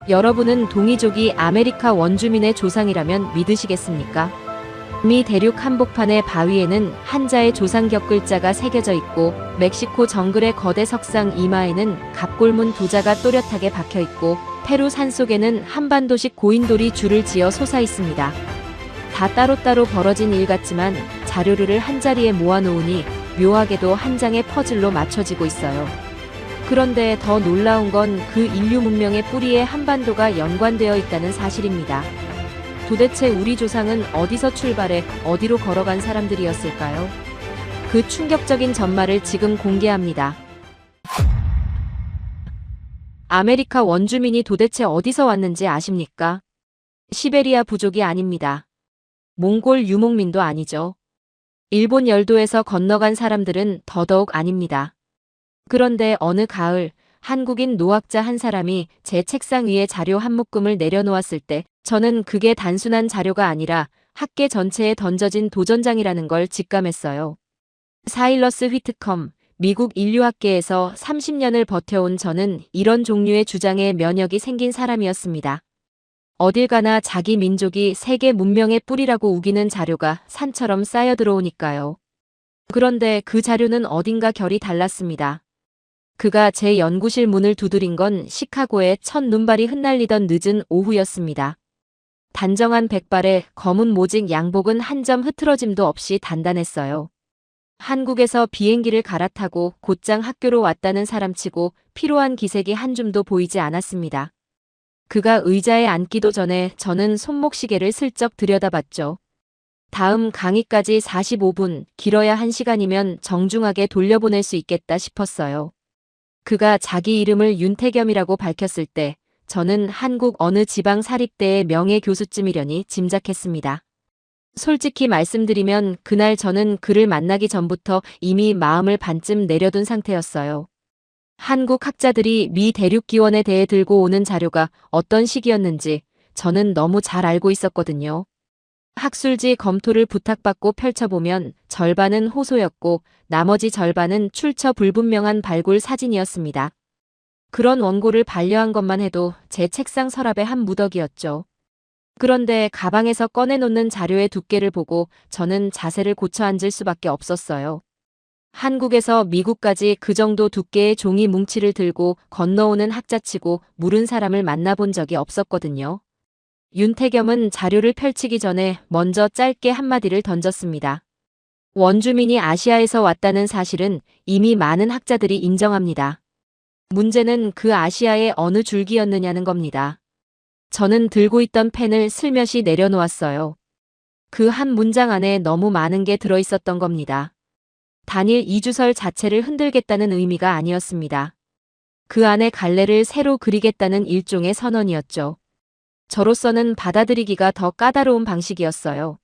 여러분은 동이족이 아메리카 원주민의 조상이라면 믿으시겠습니까? 미 대륙 한복판의 바위에는 한자의 조상격 글자가 새겨져 있고, 멕시코 정글의 거대 석상 이마에는 갑골문 두자가 또렷하게 박혀 있고, 페루 산속에는 한반도식 고인돌이 줄을 지어 솟아 있습니다. 다 따로따로 벌어진 일 같지만 자료를 한자리에 모아놓으니 묘하게도 한 장의 퍼즐로 맞춰지고 있어요. 그런데 더 놀라운 건 그 인류 문명의 뿌리에 한반도가 연관되어 있다는 사실입니다. 도대체 우리 조상은 어디서 출발해 어디로 걸어간 사람들이었을까요? 그 충격적인 전말을 지금 공개합니다. 아메리카 원주민이 도대체 어디서 왔는지 아십니까? 시베리아 부족이 아닙니다. 몽골 유목민도 아니죠. 일본 열도에서 건너간 사람들은 더더욱 아닙니다. 그런데 어느 가을, 한국인 노학자 한 사람이 제 책상 위에 자료 한 묶음을 내려놓았을 때 저는 그게 단순한 자료가 아니라 학계 전체에 던져진 도전장이라는 걸 직감했어요. 사일러스 휘트컴, 미국 인류학계에서 30년을 버텨온 저는 이런 종류의 주장에 면역이 생긴 사람이었습니다. 어딜 가나 자기 민족이 세계 문명의 뿌리라고 우기는 자료가 산처럼 쌓여 들어오니까요. 그런데 그 자료는 어딘가 결이 달랐습니다. 그가 제 연구실 문을 두드린 건 시카고의 첫 눈발이 흩날리던 늦은 오후였습니다. 단정한 백발에 검은 모직 양복은 한 점 흐트러짐도 없이 단단했어요. 한국에서 비행기를 갈아타고 곧장 학교로 왔다는 사람치고 피로한 기색이 한 줌도 보이지 않았습니다. 그가 의자에 앉기도 전에 저는 손목시계를 슬쩍 들여다봤죠. 다음 강의까지 45분, 길어야 1시간이면 정중하게 돌려보낼 수 있겠다 싶었어요. 그가 자기 이름을 윤태겸이라고 밝혔을 때 저는 한국 어느 지방 사립대의 명예교수쯤이려니 짐작했습니다. 솔직히 말씀드리면 그날 저는 그를 만나기 전부터 이미 마음을 반쯤 내려둔 상태였어요. 한국 학자들이 미 대륙기원에 대해 들고 오는 자료가 어떤 식이었는지 저는 너무 잘 알고 있었거든요. 학술지 검토를 부탁받고 펼쳐보면 절반은 호소였고 나머지 절반은 출처 불분명한 발굴 사진이었습니다. 그런 원고를 반려한 것만 해도 제 책상 서랍의 한 무더기였죠. 그런데 가방에서 꺼내놓는 자료의 두께를 보고 저는 자세를 고쳐 앉을 수밖에 없었어요. 한국에서 미국까지 그 정도 두께의 종이 뭉치를 들고 건너오는 학자치고 물은 사람을 만나본 적이 없었거든요. 윤태겸은 자료를 펼치기 전에 먼저 짧게 한마디를 던졌습니다. 원주민이 아시아에서 왔다는 사실은 이미 많은 학자들이 인정합니다. 문제는 그 아시아의 어느 줄기였느냐는 겁니다. 저는 들고 있던 펜을 슬며시 내려놓았어요. 그 한 문장 안에 너무 많은 게 들어있었던 겁니다. 단일 이주설 자체를 흔들겠다는 의미가 아니었습니다. 그 안에 갈래를 새로 그리겠다는 일종의 선언이었죠. 저로서는 받아들이기가 더 까다로운 방식이었어요.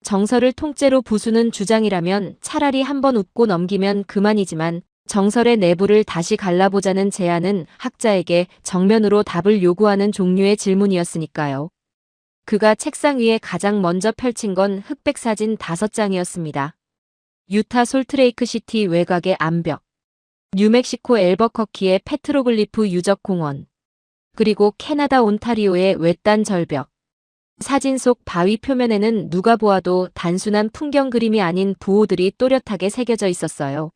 정설을 통째로 부수는 주장이라면 차라리 한번 웃고 넘기면 그만이지만 정설의 내부를 다시 갈라보자는 제안은 학자에게 정면으로 답을 요구하는 종류의 질문이었으니까요. 그가 책상 위에 가장 먼저 펼친 건 흑백 사진 5장이었습니다. 유타 솔트레이크시티 외곽의 암벽, 뉴멕시코 앨버커키의 페트로글리프 유적 공원, 그리고 캐나다 온타리오의 외딴 절벽. 사진 속 바위 표면에는 누가 보아도 단순한 풍경 그림이 아닌 부호들이 또렷하게 새겨져 있었어요.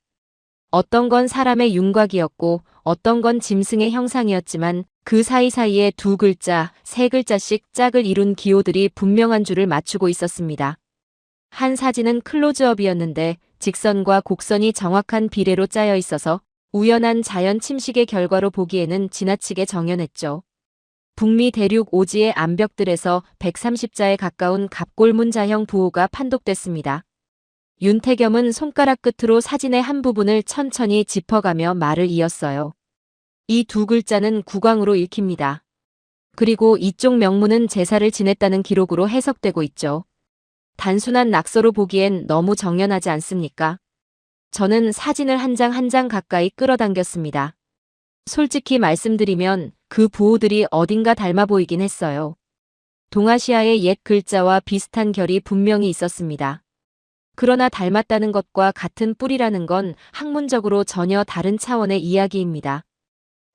어떤 건 사람의 윤곽이었고 어떤 건 짐승의 형상이었지만 그 사이사이에 2글자, 3글자씩 짝을 이룬 기호들이 분명한 줄을 맞추고 있었습니다. 한 사진은 클로즈업이었는데 직선과 곡선이 정확한 비례로 짜여 있어서 우연한 자연 침식의 결과로 보기에는 지나치게 정연했죠. 북미 대륙 오지의 암벽들에서 130자에 가까운 갑골문 자형 부호가 판독됐습니다. 윤태겸은 손가락 끝으로 사진의 한 부분을 천천히 짚어가며 말을 이었어요. 이 2글자는 국왕으로 읽힙니다. 그리고 이쪽 명문은 제사를 지냈다는 기록으로 해석되고 있죠. 단순한 낙서로 보기엔 너무 정연하지 않습니까? 저는 사진을 한 장 한 장 가까이 끌어당겼습니다. 솔직히 말씀드리면 그 부호들이 어딘가 닮아 보이긴 했어요. 동아시아의 옛 글자와 비슷한 결이 분명히 있었습니다. 그러나 닮았다는 것과 같은 뿌리라는 건 학문적으로 전혀 다른 차원의 이야기입니다.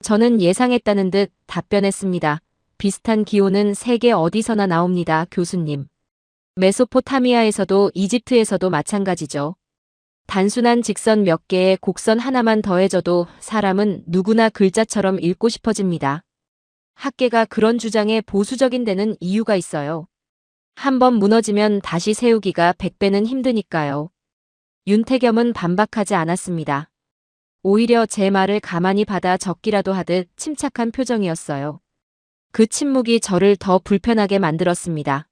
저는 예상했다는 듯 답변했습니다. 비슷한 기호는 세계 어디서나 나옵니다, 교수님. 메소포타미아에서도 이집트에서도 마찬가지죠. 단순한 직선 몇 개에 곡선 하나만 더해져도 사람은 누구나 글자처럼 읽고 싶어집니다. 학계가 그런 주장에 보수적인 데는 이유가 있어요. 한번 무너지면 다시 세우기가 100배는 힘드니까요. 윤태겸은 반박하지 않았습니다. 오히려 제 말을 가만히 받아 적기라도 하듯 침착한 표정이었어요. 그 침묵이 저를 더 불편하게 만들었습니다.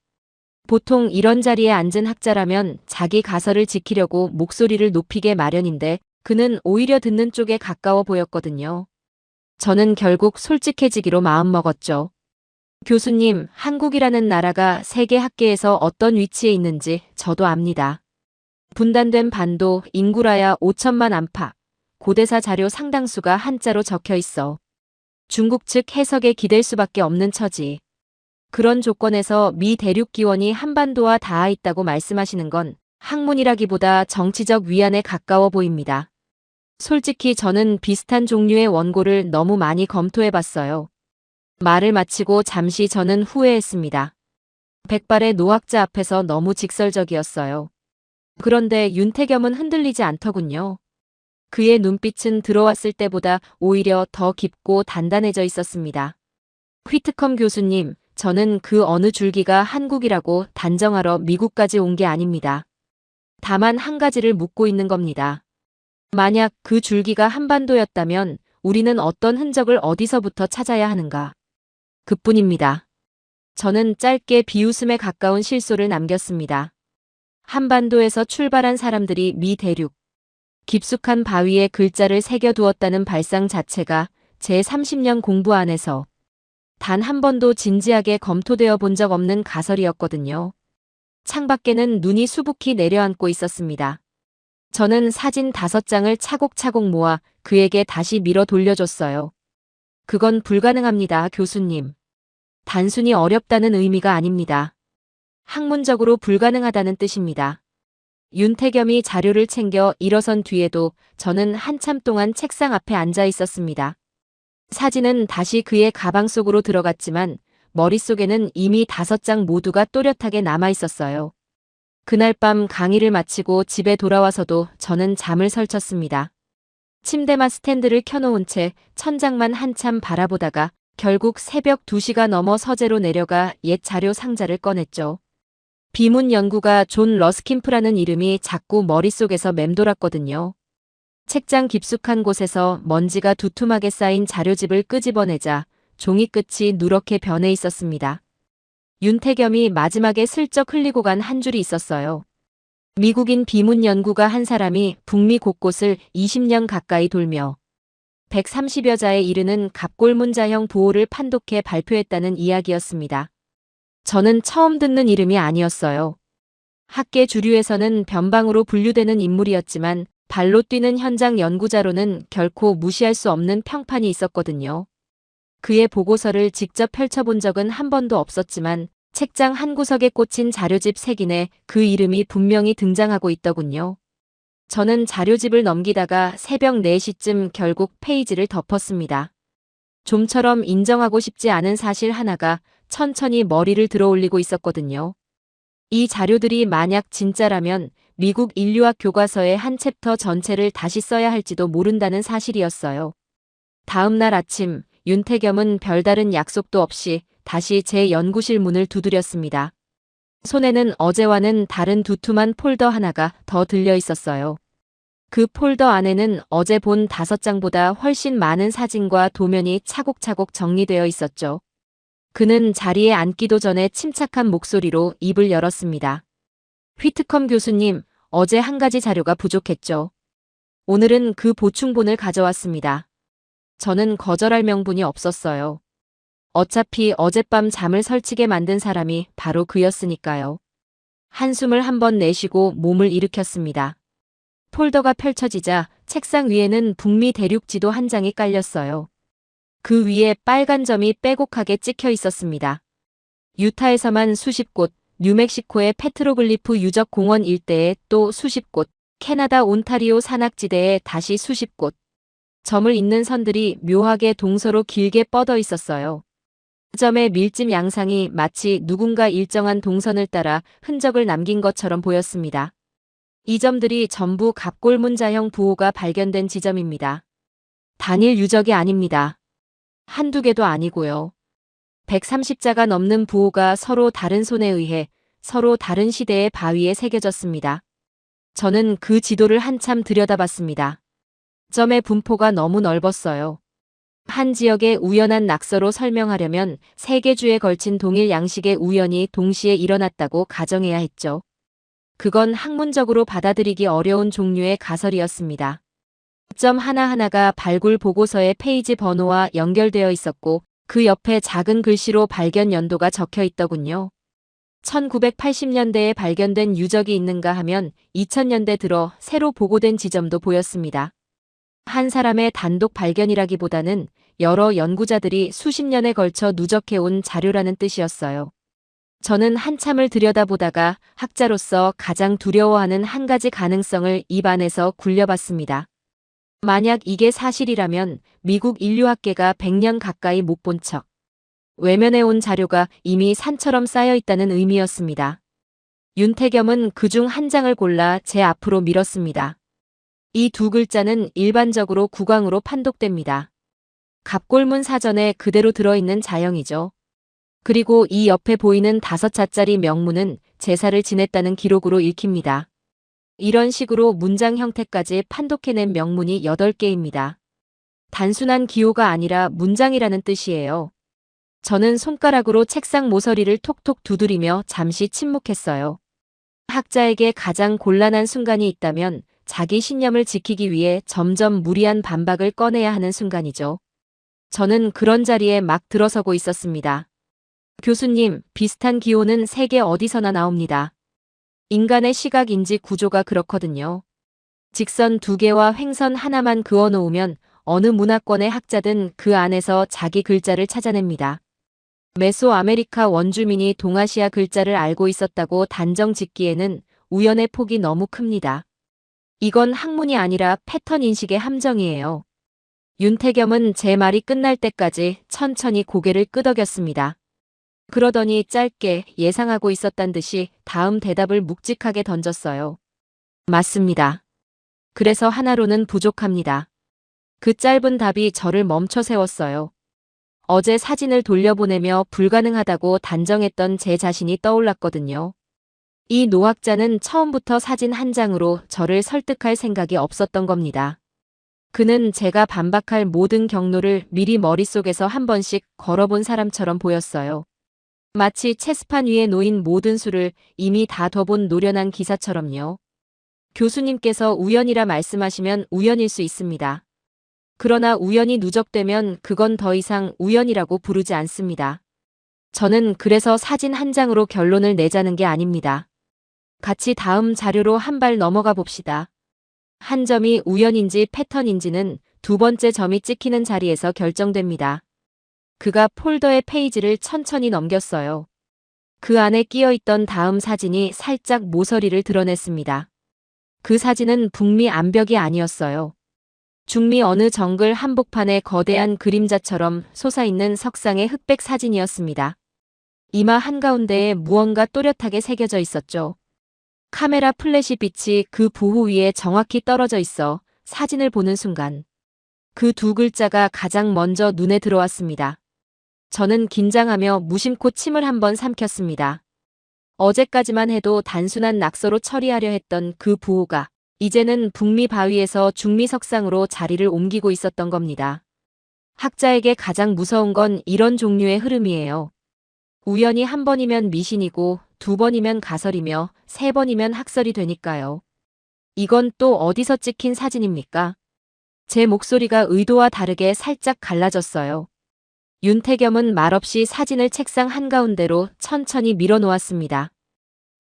보통 이런 자리에 앉은 학자라면 자기 가설을 지키려고 목소리를 높이게 마련인데 그는 오히려 듣는 쪽에 가까워 보였거든요. 저는 결국 솔직해지기로 마음먹었죠. 교수님, 한국이라는 나라가 세계 학계에서 어떤 위치에 있는지 저도 압니다. 분단된 반도, 인구라야 5천만 안팎, 고대사 자료 상당수가 한자로 적혀 있어. 중국 측 해석에 기댈 수밖에 없는 처지. 그런 조건에서 미 대륙 기원이 한반도와 닿아 있다고 말씀하시는 건 학문이라기보다 정치적 위안에 가까워 보입니다. 솔직히 저는 비슷한 종류의 원고를 너무 많이 검토해봤어요. 말을 마치고 잠시 저는 후회했습니다. 백발의 노학자 앞에서 너무 직설적이었어요. 그런데 윤태겸은 흔들리지 않더군요. 그의 눈빛은 들어왔을 때보다 오히려 더 깊고 단단해져 있었습니다. 휘트컴 교수님, 저는 그 어느 줄기가 한국이라고 단정하러 미국까지 온 게 아닙니다. 다만 한 가지를 묻고 있는 겁니다. 만약 그 줄기가 한반도였다면 우리는 어떤 흔적을 어디서부터 찾아야 하는가? 그뿐입니다. 저는 짧게 비웃음에 가까운 실소를 남겼습니다. 한반도에서 출발한 사람들이 미 대륙, 깊숙한 바위에 글자를 새겨두었다는 발상 자체가 제 30년 공부 안에서 단 한 번도 진지하게 검토되어 본 적 없는 가설이었거든요. 창밖에는 눈이 수북히 내려앉고 있었습니다. 저는 사진 5장을 차곡차곡 모아 그에게 다시 밀어 돌려줬어요. 그건 불가능합니다, 교수님. 단순히 어렵다는 의미가 아닙니다. 학문적으로 불가능하다는 뜻입니다. 윤태겸이 자료를 챙겨 일어선 뒤에도 저는 한참 동안 책상 앞에 앉아 있었습니다. 사진은 다시 그의 가방 속으로 들어갔지만 머릿속에는 이미 5장 모두가 또렷하게 남아 있었어요. 그날 밤 강의를 마치고 집에 돌아와서도 저는 잠을 설쳤습니다. 침대만 스탠드를 켜놓은 채 천장만 한참 바라보다가 결국 새벽 2시가 넘어 서재로 내려가 옛 자료 상자를 꺼냈죠. 비문 연구가 존 러스킴프라는 이름이 자꾸 머릿속에서 맴돌았거든요. 책장 깊숙한 곳에서 먼지가 두툼하게 쌓인 자료집을 끄집어내자 종이 끝이 누렇게 변해 있었습니다. 윤태겸이 마지막에 슬쩍 흘리고 간 한 줄이 있었어요. 미국인 비문 연구가 한 사람이 북미 곳곳을 20년 가까이 돌며 130여 자에 이르는 갑골문자형 부호를 판독해 발표했다는 이야기였습니다. 저는 처음 듣는 이름이 아니었어요. 학계 주류에서는 변방으로 분류되는 인물이었지만 발로 뛰는 현장 연구자로는 결코 무시할 수 없는 평판이 있었거든요. 그의 보고서를 직접 펼쳐본 적은 한 번도 없었지만 책장 한 구석에 꽂힌 자료집 색인에 그 이름이 분명히 등장하고 있더군요. 저는 자료집을 넘기다가 새벽 4시쯤 결국 페이지를 덮었습니다. 좀처럼 인정하고 싶지 않은 사실 하나가 천천히 머리를 들어올리고 있었거든요. 이 자료들이 만약 진짜라면 미국 인류학 교과서의 한 챕터 전체를 다시 써야 할지도 모른다는 사실이었어요. 다음 날 아침 윤태겸은 별다른 약속도 없이 다시 제 연구실 문을 두드렸습니다. 손에는 어제와는 다른 두툼한 폴더 하나가 더 들려 있었어요. 그 폴더 안에는 어제 본 5장보다 훨씬 많은 사진과 도면이 차곡차곡 정리되어 있었죠. 그는 자리에 앉기도 전에 침착한 목소리로 입을 열었습니다. 휘트컴 교수님, 어제 한 가지 자료가 부족했죠. 오늘은 그 보충본을 가져왔습니다. 저는 거절할 명분이 없었어요. 어차피 어젯밤 잠을 설치게 만든 사람이 바로 그였으니까요. 한숨을 한번 내쉬고 몸을 일으켰습니다. 폴더가 펼쳐지자 책상 위에는 북미 대륙 지도 한 장이 깔렸어요. 그 위에 빨간 점이 빼곡하게 찍혀 있었습니다. 유타에서만 수십 곳, 뉴멕시코의 페트로글리프 유적 공원 일대에 또 수십 곳, 캐나다 온타리오 산악지대에 다시 수십 곳. 점을 잇는 선들이 묘하게 동서로 길게 뻗어 있었어요. 점의 밀집 양상이 마치 누군가 일정한 동선을 따라 흔적을 남긴 것처럼 보였습니다. 이 점들이 전부 갑골문자형 부호가 발견된 지점입니다. 단일 유적이 아닙니다. 한두 개도 아니고요. 130자가 넘는 부호가 서로 다른 손에 의해 서로 다른 시대의 바위에 새겨졌습니다. 저는 그 지도를 한참 들여다봤습니다. 점의 분포가 너무 넓었어요. 한 지역의 우연한 낙서로 설명하려면 3개 주에 걸친 동일 양식의 우연이 동시에 일어났다고 가정해야 했죠. 그건 학문적으로 받아들이기 어려운 종류의 가설이었습니다. 점 하나하나가 발굴 보고서의 페이지 번호와 연결되어 있었고 그 옆에 작은 글씨로 발견 연도가 적혀 있더군요. 1980년대에 발견된 유적이 있는가 하면 2000년대 들어 새로 보고된 지점도 보였습니다. 한 사람의 단독 발견이라기보다는 여러 연구자들이 수십 년에 걸쳐 누적해온 자료라는 뜻이었어요. 저는 한참을 들여다보다가 학자로서 가장 두려워하는 한 가지 가능성을 입안에서 굴려봤습니다. 만약 이게 사실이라면 미국 인류학계가 100년 가까이 못 본 척 외면해 온 자료가 이미 산처럼 쌓여 있다는 의미였습니다. 윤태겸은 그중 한 장을 골라 제 앞으로 밀었습니다. 이 2글자는 일반적으로 국왕으로 판독됩니다. 갑골문 사전에 그대로 들어있는 자형이죠. 그리고 이 옆에 보이는 5자짜리 명문은 제사를 지냈다는 기록으로 읽힙니다. 이런 식으로 문장 형태까지 판독해낸 명문이 8개입니다. 단순한 기호가 아니라 문장이라는 뜻이에요. 저는 손가락으로 책상 모서리를 톡톡 두드리며 잠시 침묵했어요. 학자에게 가장 곤란한 순간이 있다면 자기 신념을 지키기 위해 점점 무리한 반박을 꺼내야 하는 순간이죠. 저는 그런 자리에 막 들어서고 있었습니다. 교수님, 비슷한 기호는 세계 어디서나 나옵니다. 인간의 시각 인지 구조가 그렇거든요. 직선 2개와 횡선 하나만 그어놓으면 어느 문화권의 학자든 그 안에서 자기 글자를 찾아냅니다. 메소아메리카 원주민이 동아시아 글자를 알고 있었다고 단정 짓기에는 우연의 폭이 너무 큽니다. 이건 학문이 아니라 패턴 인식의 함정이에요. 윤태겸은 제 말이 끝날 때까지 천천히 고개를 끄덕였습니다. 그러더니 짧게 예상하고 있었단 듯이 다음 대답을 묵직하게 던졌어요. 맞습니다. 그래서 하나로는 부족합니다. 그 짧은 답이 저를 멈춰 세웠어요. 어제 사진을 돌려보내며 불가능하다고 단정했던 제 자신이 떠올랐거든요. 이 노학자는 처음부터 사진 한 장으로 저를 설득할 생각이 없었던 겁니다. 그는 제가 반박할 모든 경로를 미리 머릿속에서 한 번씩 걸어본 사람처럼 보였어요. 마치 체스판 위에 놓인 모든 수를 이미 다 둬본 노련한 기사처럼요. 교수님께서 우연이라 말씀하시면 우연일 수 있습니다. 그러나 우연이 누적되면 그건 더 이상 우연이라고 부르지 않습니다. 저는 그래서 사진 한 장으로 결론을 내자는 게 아닙니다. 같이 다음 자료로 한 발 넘어가 봅시다. 한 점이 우연인지 패턴인지는 2번째 점이 찍히는 자리에서 결정됩니다. 그가 폴더의 페이지를 천천히 넘겼어요. 그 안에 끼어있던 다음 사진이 살짝 모서리를 드러냈습니다. 그 사진은 북미 암벽이 아니었어요. 중미 어느 정글 한복판에 거대한 그림자처럼 솟아있는 석상의 흑백 사진이었습니다. 이마 한가운데에 무언가 또렷하게 새겨져 있었죠. 카메라 플래시 빛이 그 부호 위에 정확히 떨어져 있어 사진을 보는 순간 그 2글자가 가장 먼저 눈에 들어왔습니다. 저는 긴장하며 무심코 침을 한번 삼켰습니다. 어제까지만 해도 단순한 낙서로 처리하려 했던 그 부호가 이제는 북미 바위에서 중미 석상으로 자리를 옮기고 있었던 겁니다. 학자에게 가장 무서운 건 이런 종류의 흐름이에요. 우연히 한 번이면 미신이고 2번이면 가설이며 3번이면 학설이 되니까요. 이건 또 어디서 찍힌 사진입니까? 제 목소리가 의도와 다르게 살짝 갈라졌어요. 윤태겸은 말없이 사진을 책상 한가운데로 천천히 밀어놓았습니다.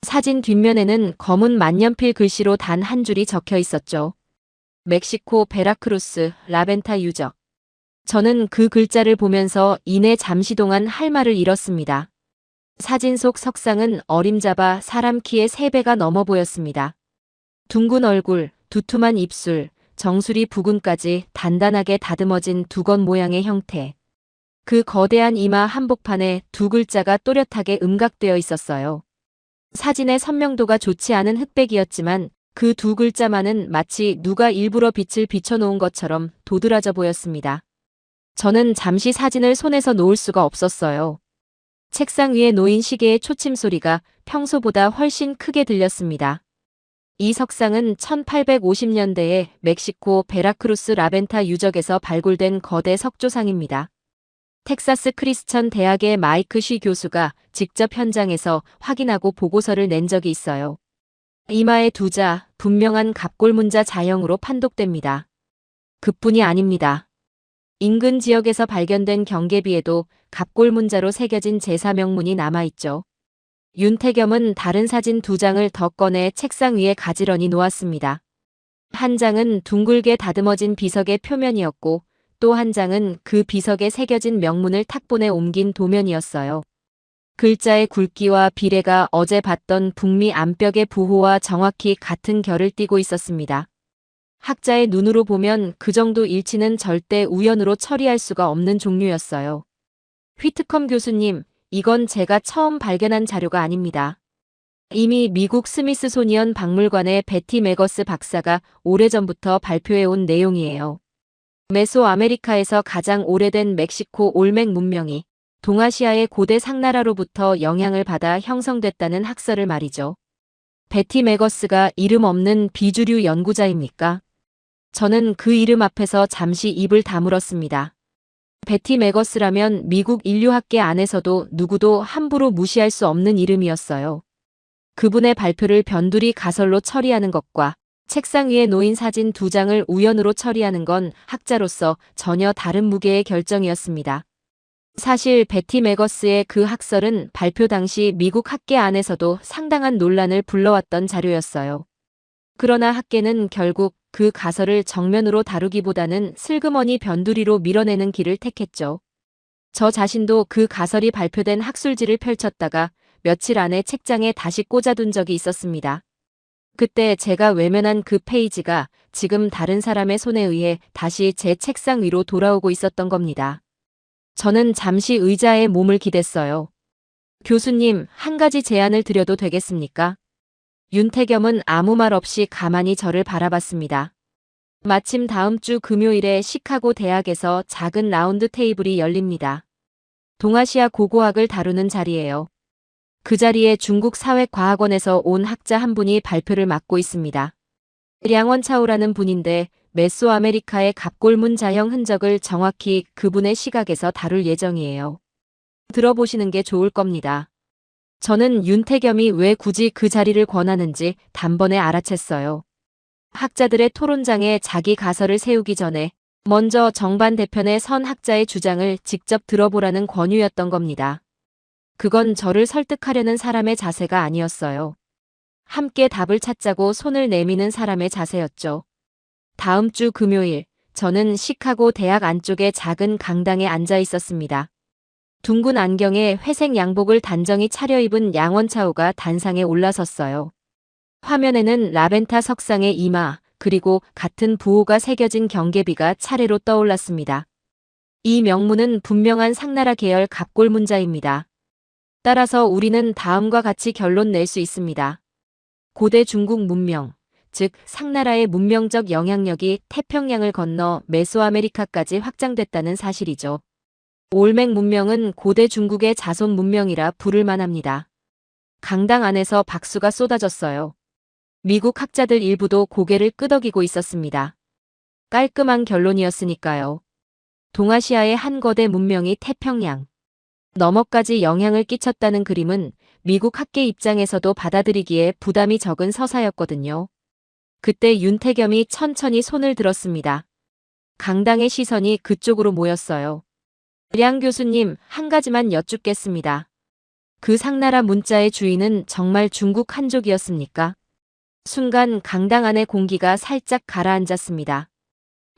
사진 뒷면에는 검은 만년필 글씨로 단 한 줄이 적혀 있었죠. 멕시코 베라크루스 라벤타 유적. 저는 그 글자를 보면서 이내 잠시 동안 할 말을 잃었습니다. 사진 속 석상은 어림잡아 사람 키의 3배가 넘어 보였습니다. 둥근 얼굴, 두툼한 입술, 정수리 부근까지 단단하게 다듬어진 두건 모양의 형태. 그 거대한 이마 한복판에 두 글자가 또렷하게 음각되어 있었어요. 사진의 선명도가 좋지 않은 흑백이었지만 그 두 글자만은 마치 누가 일부러 빛을 비춰놓은 것처럼 도드라져 보였습니다. 저는 잠시 사진을 손에서 놓을 수가 없었어요. 책상 위에 놓인 시계의 초침 소리가 평소보다 훨씬 크게 들렸습니다. 이 석상은 1850년대에 멕시코 베라크루스 라벤타 유적에서 발굴된 거대 석조상입니다. 텍사스 크리스천 대학의 마이크 쉬 교수가 직접 현장에서 확인하고 보고서를 낸 적이 있어요. 이마의 두 자, 분명한 갑골문자 자형으로 판독됩니다. 그뿐이 아닙니다. 인근 지역에서 발견된 경계비에도 갑골문자로 새겨진 제사명문이 남아있죠. 윤태겸은 다른 사진 두 장을 더 꺼내 책상 위에 가지런히 놓았습니다. 한 장은 둥글게 다듬어진 비석의 표면이었고 또 한 장은 그 비석에 새겨진 명문을 탁본에 옮긴 도면이었어요. 글자의 굵기와 비례가 어제 봤던 북미 암벽의 부호와 정확히 같은 결을 띠고 있었습니다. 학자의 눈으로 보면 그 정도 일치는 절대 우연으로 처리할 수가 없는 종류였어요. 휘트컴 교수님, 이건 제가 처음 발견한 자료가 아닙니다. 이미 미국 스미스소니언 박물관의 베티 매거스 박사가 오래전부터 발표해온 내용이에요. 메소아메리카에서 가장 오래된 멕시코 올맥 문명이 동아시아의 고대 상나라로부터 영향을 받아 형성됐다는 학설을 말이죠. 베티 매거스가 이름 없는 비주류 연구자입니까? 저는 그 이름 앞에서 잠시 입을 다물었습니다. 베티 매거스라면 미국 인류학계 안에서도 누구도 함부로 무시할 수 없는 이름이었어요. 그분의 발표를 변두리 가설로 처리하는 것과 책상 위에 놓인 사진 두 장을 우연으로 처리하는 건 학자로서 전혀 다른 무게의 결정이었습니다. 사실 베티 매거스의 그 학설은 발표 당시 미국 학계 안에서도 상당한 논란을 불러왔던 자료였어요. 그러나 학계는 결국 그 가설을 정면으로 다루기보다는 슬그머니 변두리로 밀어내는 길을 택했죠. 저 자신도 그 가설이 발표된 학술지를 펼쳤다가 며칠 안에 책장에 다시 꽂아둔 적이 있었습니다. 그때 제가 외면한 그 페이지가 지금 다른 사람의 손에 의해 다시 제 책상 위로 돌아오고 있었던 겁니다. 저는 잠시 의자에 몸을 기댔어요. 교수님, 한 가지 제안을 드려도 되겠습니까? 윤태겸은 아무 말 없이 가만히 저를 바라봤습니다. 마침 다음 주 금요일에 시카고 대학에서 작은 라운드 테이블이 열립니다. 동아시아 고고학을 다루는 자리예요. 그 자리에 중국 사회과학원에서 온 학자 한 분이 발표를 맡고 있습니다. 량원차오라는 분인데 메소아메리카의 갑골문 자형 흔적을 정확히 그분의 시각에서 다룰 예정이에요. 들어보시는 게 좋을 겁니다. 저는 윤태겸이 왜 굳이 그 자리를 권하는지 단번에 알아챘어요. 학자들의 토론장에 자기 가설을 세우기 전에 먼저 정반대편의 선 학자의 주장을 직접 들어보라는 권유였던 겁니다. 그건 저를 설득하려는 사람의 자세가 아니었어요. 함께 답을 찾자고 손을 내미는 사람의 자세였죠. 다음 주 금요일, 저는 시카고 대학 안쪽의 작은 강당에 앉아 있었습니다. 둥근 안경에 회색 양복을 단정히 차려입은 양원차오가 단상에 올라섰어요. 화면에는 라벤타 석상의 이마, 그리고 같은 부호가 새겨진 경계비가 차례로 떠올랐습니다. 이 명문은 분명한 상나라 계열 갑골문자입니다. 따라서 우리는 다음과 같이 결론 낼 수 있습니다. 고대 중국 문명, 즉 상나라의 문명적 영향력이 태평양을 건너 메소아메리카까지 확장됐다는 사실이죠. 올맥 문명은 고대 중국의 자손 문명이라 부를 만합니다. 강당 안에서 박수가 쏟아졌어요. 미국 학자들 일부도 고개를 끄덕이고 있었습니다. 깔끔한 결론이었으니까요. 동아시아의 한 거대 문명이 태평양 너머까지 영향을 끼쳤다는 그림은 미국 학계 입장에서도 받아들이기에 부담이 적은 서사였거든요. 그때 윤태겸이 천천히 손을 들었습니다. 강당의 시선이 그쪽으로 모였어요. 량 교수님, 한 가지만 여쭙겠습니다. 그 상나라 문자의 주인은 정말 중국 한족이었습니까? 순간 강당 안의 공기가 살짝 가라앉았습니다.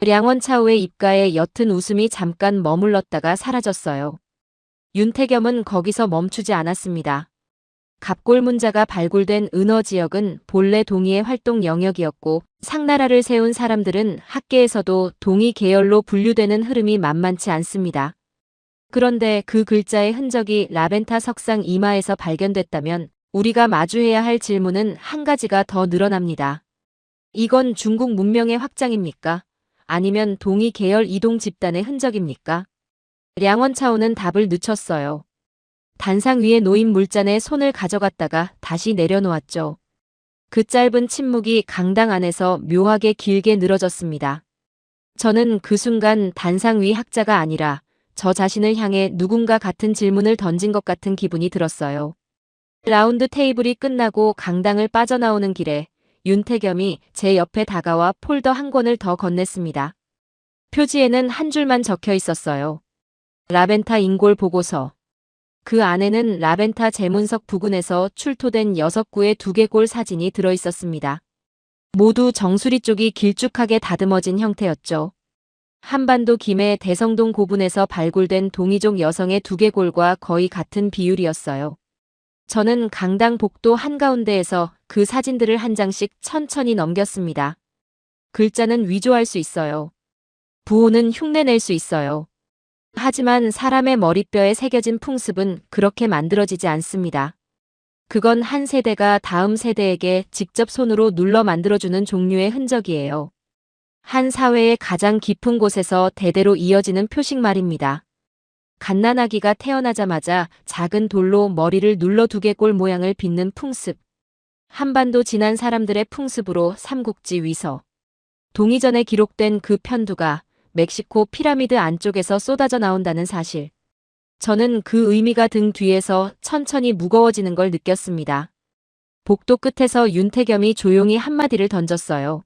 량원차오의 입가에 옅은 웃음이 잠깐 머물렀다가 사라졌어요. 윤태겸은 거기서 멈추지 않았습니다. 갑골문자가 발굴된 은어 지역은 본래 동이의 활동 영역이었고 상나라를 세운 사람들은 학계에서도 동이 계열로 분류되는 흐름이 만만치 않습니다. 그런데 그 글자의 흔적이 라벤타 석상 이마에서 발견됐다면 우리가 마주해야 할 질문은 한 가지가 더 늘어납니다. 이건 중국 문명의 확장입니까? 아니면 동이 계열 이동 집단의 흔적입니까? 량원차오는 답을 늦췄어요. 단상 위에 놓인 물잔에 손을 가져갔다가 다시 내려놓았죠. 그 짧은 침묵이 강당 안에서 묘하게 길게 늘어졌습니다. 저는 그 순간 단상 위 학자가 아니라 저 자신을 향해 누군가 같은 질문을 던진 것 같은 기분이 들었어요. 라운드 테이블이 끝나고 강당을 빠져나오는 길에 윤태겸이 제 옆에 다가와 폴더 한 권을 더 건넸습니다. 표지에는 한 줄만 적혀 있었어요. 라벤타 인골 보고서. 그 안에는 라벤타 제문석 부근에서 출토된 6구의 두개골 사진이 들어 있었습니다. 모두 정수리 쪽이 길쭉하게 다듬어진 형태였죠. 한반도 김해 대성동 고분에서 발굴된 동이족 여성의 두개골과 거의 같은 비율이었어요. 저는 강당 복도 한가운데에서 그 사진들을 한 장씩 천천히 넘겼습니다. 글자는 위조할 수 있어요. 부호는 흉내낼 수 있어요. 하지만 사람의 머리뼈에 새겨진 풍습은 그렇게 만들어지지 않습니다. 그건 한 세대가 다음 세대에게 직접 손으로 눌러 만들어주는 종류의 흔적이에요. 한 사회의 가장 깊은 곳에서 대대로 이어지는 표식 말입니다. 갓난아기가 태어나자마자 작은 돌로 머리를 눌러 두개골 모양을 빚는 풍습. 한반도 지난 사람들의 풍습으로 삼국지 위서. 동이전에 기록된 그 편두가 멕시코 피라미드 안쪽에서 쏟아져 나온다는 사실. 저는 그 의미가 등 뒤에서 천천히 무거워지는 걸 느꼈습니다. 복도 끝에서 윤태겸이 조용히 한마디를 던졌어요.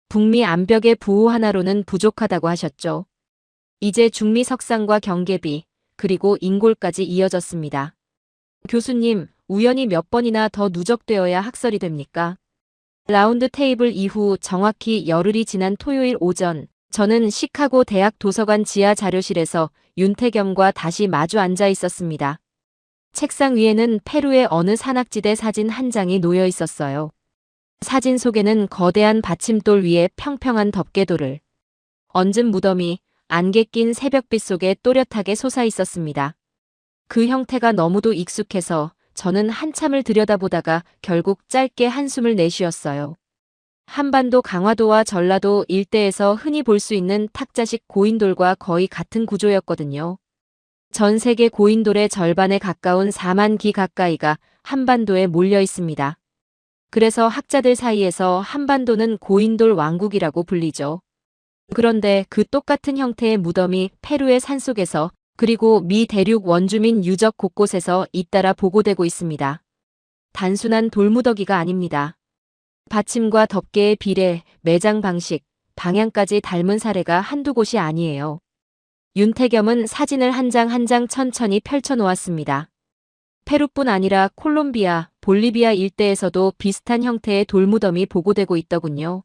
북미 암벽의 부호 하나로는 부족하다고 하셨죠. 이제 중미 석상과 경계비, 그리고 인골까지 이어졌습니다. 교수님, 우연히 몇 번이나 더 누적되어야 학설이 됩니까? 라운드 테이블 이후 정확히 열흘이 지난 토요일 오전, 저는 시카고 대학 도서관 지하 자료실에서 윤태겸과 다시 마주 앉아 있었습니다. 책상 위에는 페루의 어느 산악지대 사진 한 장이 놓여 있었어요. 사진 속에는 거대한 받침돌 위에 평평한 덮개돌을 얹은 무덤이 안개 낀 새벽빛 속에 또렷하게 솟아 있었습니다. 그 형태가 너무도 익숙해서 저는 한참을 들여다보다가 결국 짧게 한숨을 내쉬었어요. 한반도 강화도와 전라도 일대에서 흔히 볼 수 있는 탁자식 고인돌과 거의 같은 구조였거든요. 전 세계 고인돌의 절반에 가까운 4만 기 가까이가 한반도에 몰려 있습니다. 그래서 학자들 사이에서 한반도는 고인돌 왕국이라고 불리죠. 그런데 그 똑같은 형태의 무덤이 페루의 산속에서 그리고 미 대륙 원주민 유적 곳곳에서 잇따라 보고되고 있습니다. 단순한 돌무더기가 아닙니다. 받침과 덮개의 비례, 매장 방식, 방향까지 닮은 사례가 한두 곳이 아니에요. 윤태겸은 사진을 한 장 한 장 천천히 펼쳐놓았습니다. 페루뿐 아니라 콜롬비아, 볼리비아 일대에서도 비슷한 형태의 돌무덤이 보고되고 있더군요.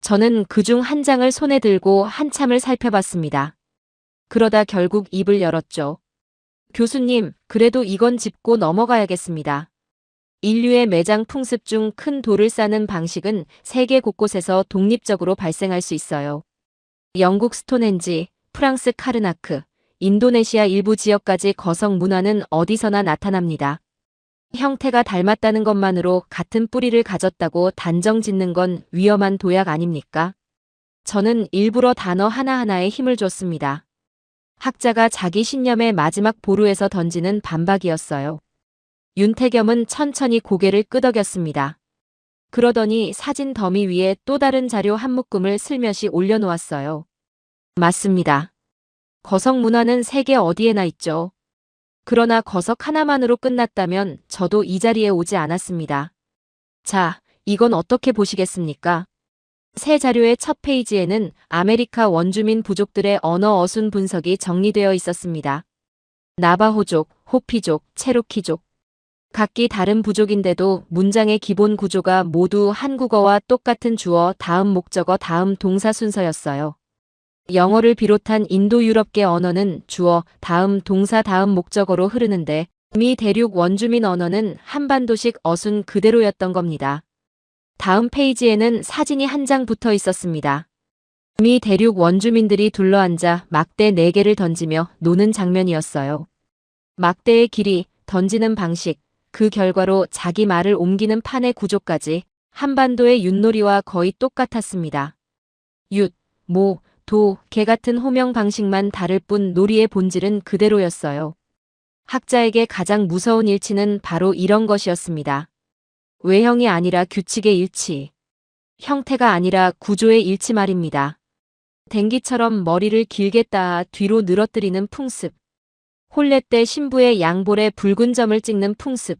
저는 그중 한 장을 손에 들고 한참을 살펴봤습니다. 그러다 결국 입을 열었죠. 교수님, 그래도 이건 짚고 넘어가야겠습니다. 인류의 매장 풍습 중 큰 돌을 싸는 방식은 세계 곳곳에서 독립적으로 발생할 수 있어요. 영국 스톤헨지, 프랑스 카르나크, 인도네시아 일부 지역까지 거성 문화는 어디서나 나타납니다. 형태가 닮았다는 것만으로 같은 뿌리를 가졌다고 단정 짓는 건 위험한 도약 아닙니까? 저는 일부러 단어 하나하나에 힘을 줬습니다. 학자가 자기 신념의 마지막 보루에서 던지는 반박이었어요. 윤태겸은 천천히 고개를 끄덕였습니다. 그러더니 사진 더미 위에 또 다른 자료 한 묶음을 슬며시 올려놓았어요. 맞습니다. 거석 문화는 세계 어디에나 있죠. 그러나 거석 하나만으로 끝났다면 저도 이 자리에 오지 않았습니다. 자, 이건 어떻게 보시겠습니까? 새 자료의 첫 페이지에는 아메리카 원주민 부족들의 언어 어순 분석이 정리되어 있었습니다. 나바호족, 호피족, 체로키족. 각기 다른 부족인데도 문장의 기본 구조가 모두 한국어와 똑같은 주어 다음 목적어 다음 동사 순서였어요. 영어를 비롯한 인도 유럽계 언어는 주어 다음 동사 다음 목적어로 흐르는데 미 대륙 원주민 언어는 한반도식 어순 그대로였던 겁니다. 다음 페이지에는 사진이 한 장 붙어 있었습니다. 미 대륙 원주민들이 둘러앉아 막대 4개를 던지며 노는 장면이었어요. 막대의 길이, 던지는 방식, 그 결과로 자기 말을 옮기는 판의 구조까지 한반도의 윷놀이와 거의 똑같았습니다. 윷, 모, 도, 개 같은 호명 방식만 다를 뿐 놀이의 본질은 그대로였어요. 학자에게 가장 무서운 일치는 바로 이런 것이었습니다. 외형이 아니라 규칙의 일치. 형태가 아니라 구조의 일치 말입니다. 댕기처럼 머리를 길게 따아 뒤로 늘어뜨리는 풍습. 혼례 때 신부의 양볼에 붉은 점을 찍는 풍습.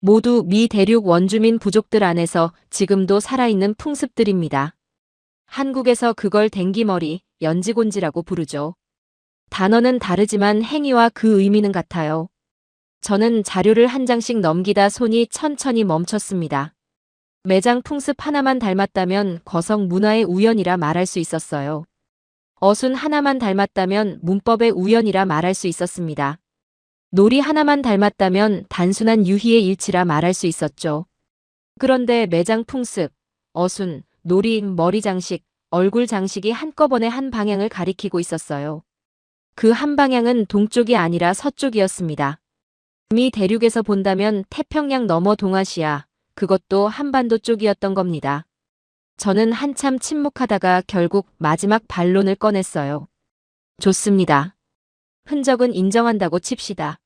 모두 미 대륙 원주민 부족들 안에서 지금도 살아있는 풍습들입니다. 한국에서 그걸 댕기머리, 연지곤지라고 부르죠. 단어는 다르지만 행위와 그 의미는 같아요. 저는 자료를 한 장씩 넘기다 손이 천천히 멈췄습니다. 매장 풍습 하나만 닮았다면 거성 문화의 우연이라 말할 수 있었어요. 어순 하나만 닮았다면 문법의 우연이라 말할 수 있었습니다. 놀이 하나만 닮았다면 단순한 유희의 일치라 말할 수 있었죠. 그런데 매장 풍습, 어순, 놀이, 머리 장식, 얼굴 장식이 한꺼번에 한 방향을 가리키고 있었어요. 그 한 방향은 동쪽이 아니라 서쪽이었습니다. 미 대륙에서 본다면 태평양 너머 동아시아, 그것도 한반도 쪽이었던 겁니다. 저는 한참 침묵하다가 결국 마지막 반론을 꺼냈어요. 좋습니다. 흔적은 인정한다고 칩시다.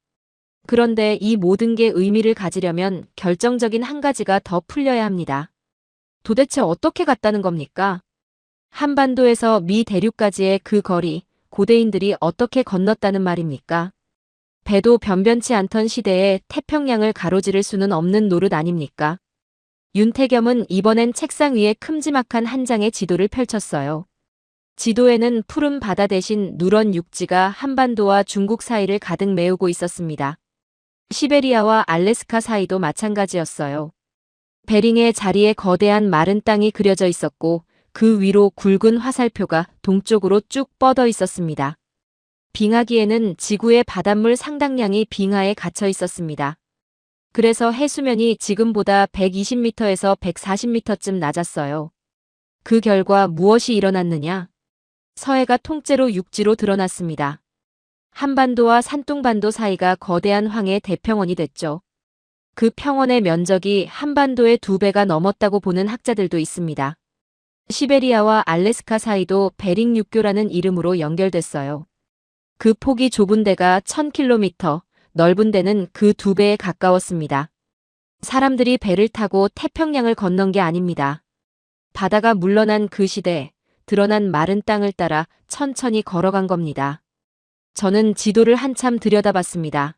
그런데 이 모든 게 의미를 가지려면 결정적인 한 가지가 더 풀려야 합니다. 도대체 어떻게 갔다는 겁니까? 한반도에서 미 대륙까지의 그 거리, 고대인들이 어떻게 건넜다는 말입니까? 배도 변변치 않던 시대에 태평양을 가로지를 수는 없는 노릇 아닙니까? 윤태겸은 이번엔 책상 위에 큼지막한 한 장의 지도를 펼쳤어요. 지도에는 푸른 바다 대신 누런 육지가 한반도와 중국 사이를 가득 메우고 있었습니다. 시베리아와 알래스카 사이도 마찬가지였어요. 베링의 자리에 거대한 마른 땅이 그려져 있었고 그 위로 굵은 화살표가 동쪽으로 쭉 뻗어 있었습니다. 빙하기에는 지구의 바닷물 상당량이 빙하에 갇혀 있었습니다. 그래서 해수면이 지금보다 120m에서 140m쯤 낮았어요. 그 결과 무엇이 일어났느냐? 서해가 통째로 육지로 드러났습니다. 한반도와 산둥반도 사이가 거대한 황해 대평원이 됐죠. 그 평원의 면적이 한반도의 2배가 넘었다고 보는 학자들도 있습니다. 시베리아와 알래스카 사이도 베링 육교라는 이름으로 연결됐어요. 그 폭이 좁은 데가 1000km, 넓은 데는 그 2배에 가까웠습니다. 사람들이 배를 타고 태평양을 건넌 게 아닙니다. 바다가 물러난 그 시대, 드러난 마른 땅을 따라 천천히 걸어간 겁니다. 저는 지도를 한참 들여다봤습니다.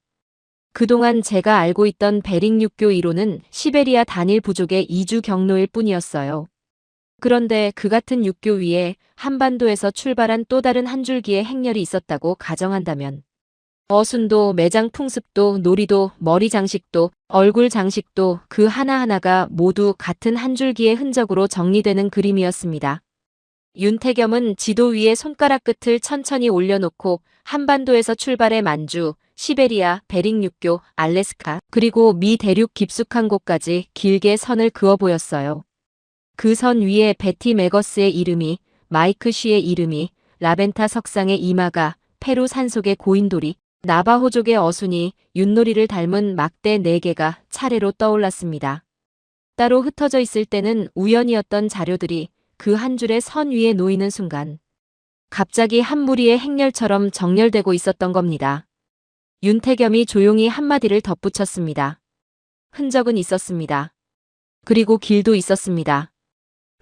그동안 제가 알고 있던 베링 육교 이론은 시베리아 단일 부족의 이주 경로일 뿐이었어요. 그런데 그 같은 육교 위에 한반도에서 출발한 또 다른 한 줄기의 행렬이 있었다고 가정한다면 어순도 매장 풍습도 놀이도 머리 장식도 얼굴 장식도 그 하나하나가 모두 같은 한 줄기의 흔적으로 정리되는 그림이었습니다. 윤태겸은 지도 위에 손가락 끝을 천천히 올려놓고 한반도에서 출발해 만주, 시베리아, 베링 육교, 알래스카, 그리고 미 대륙 깊숙한 곳까지 길게 선을 그어 보였어요. 그 선 위에 베티 메거스의 이름이, 마이크 쉬의 이름이, 라벤타 석상의 이마가, 페루 산속의 고인돌이, 나바호족의 어순이, 윷놀이를 닮은 막대 4개가 차례로 떠올랐습니다. 따로 흩어져 있을 때는 우연이었던 자료들이 그 한 줄의 선 위에 놓이는 순간 갑자기 한 무리의 행렬처럼 정렬되고 있었던 겁니다. 윤태겸이 조용히 한마디를 덧붙였습니다. 흔적은 있었습니다. 그리고 길도 있었습니다.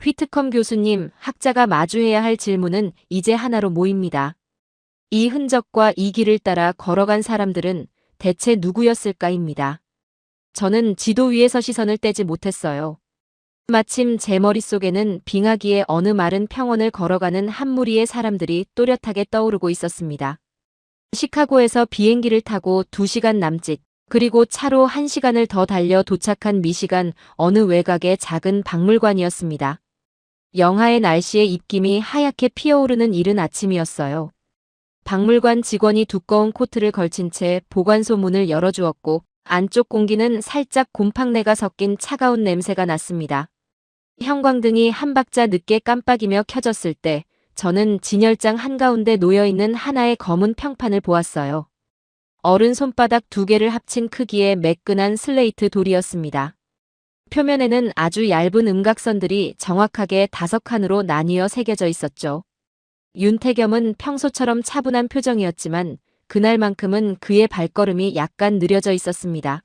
휘트컴 교수님, 학자가 마주해야 할 질문은 이제 하나로 모입니다. 이 흔적과 이 길을 따라 걸어간 사람들은 대체 누구였을까입니다. 저는 지도 위에서 시선을 떼지 못했어요. 마침 제 머릿속에는 빙하기의 어느 마른 평원을 걸어가는 한 무리의 사람들이 또렷하게 떠오르고 있었습니다. 시카고에서 비행기를 타고 2시간 남짓, 그리고 차로 1시간을 더 달려 도착한 미시간 어느 외곽의 작은 박물관이었습니다. 영하의 날씨에 입김이 하얗게 피어오르는 이른 아침이었어요. 박물관 직원이 두꺼운 코트를 걸친 채 보관소 문을 열어주었고 안쪽 공기는 살짝 곰팡내가 섞인 차가운 냄새가 났습니다. 형광등이 한 박자 늦게 깜빡이며 켜졌을 때 저는 진열장 한가운데 놓여있는 하나의 검은 평판을 보았어요. 어른 손바닥 2개를 합친 크기의 매끈한 슬레이트 돌이었습니다. 표면에는 아주 얇은 음각선들이 정확하게 5칸으로 나뉘어 새겨져 있었죠. 윤태겸은 평소처럼 차분한 표정이었지만 그날만큼은 그의 발걸음이 약간 느려져 있었습니다.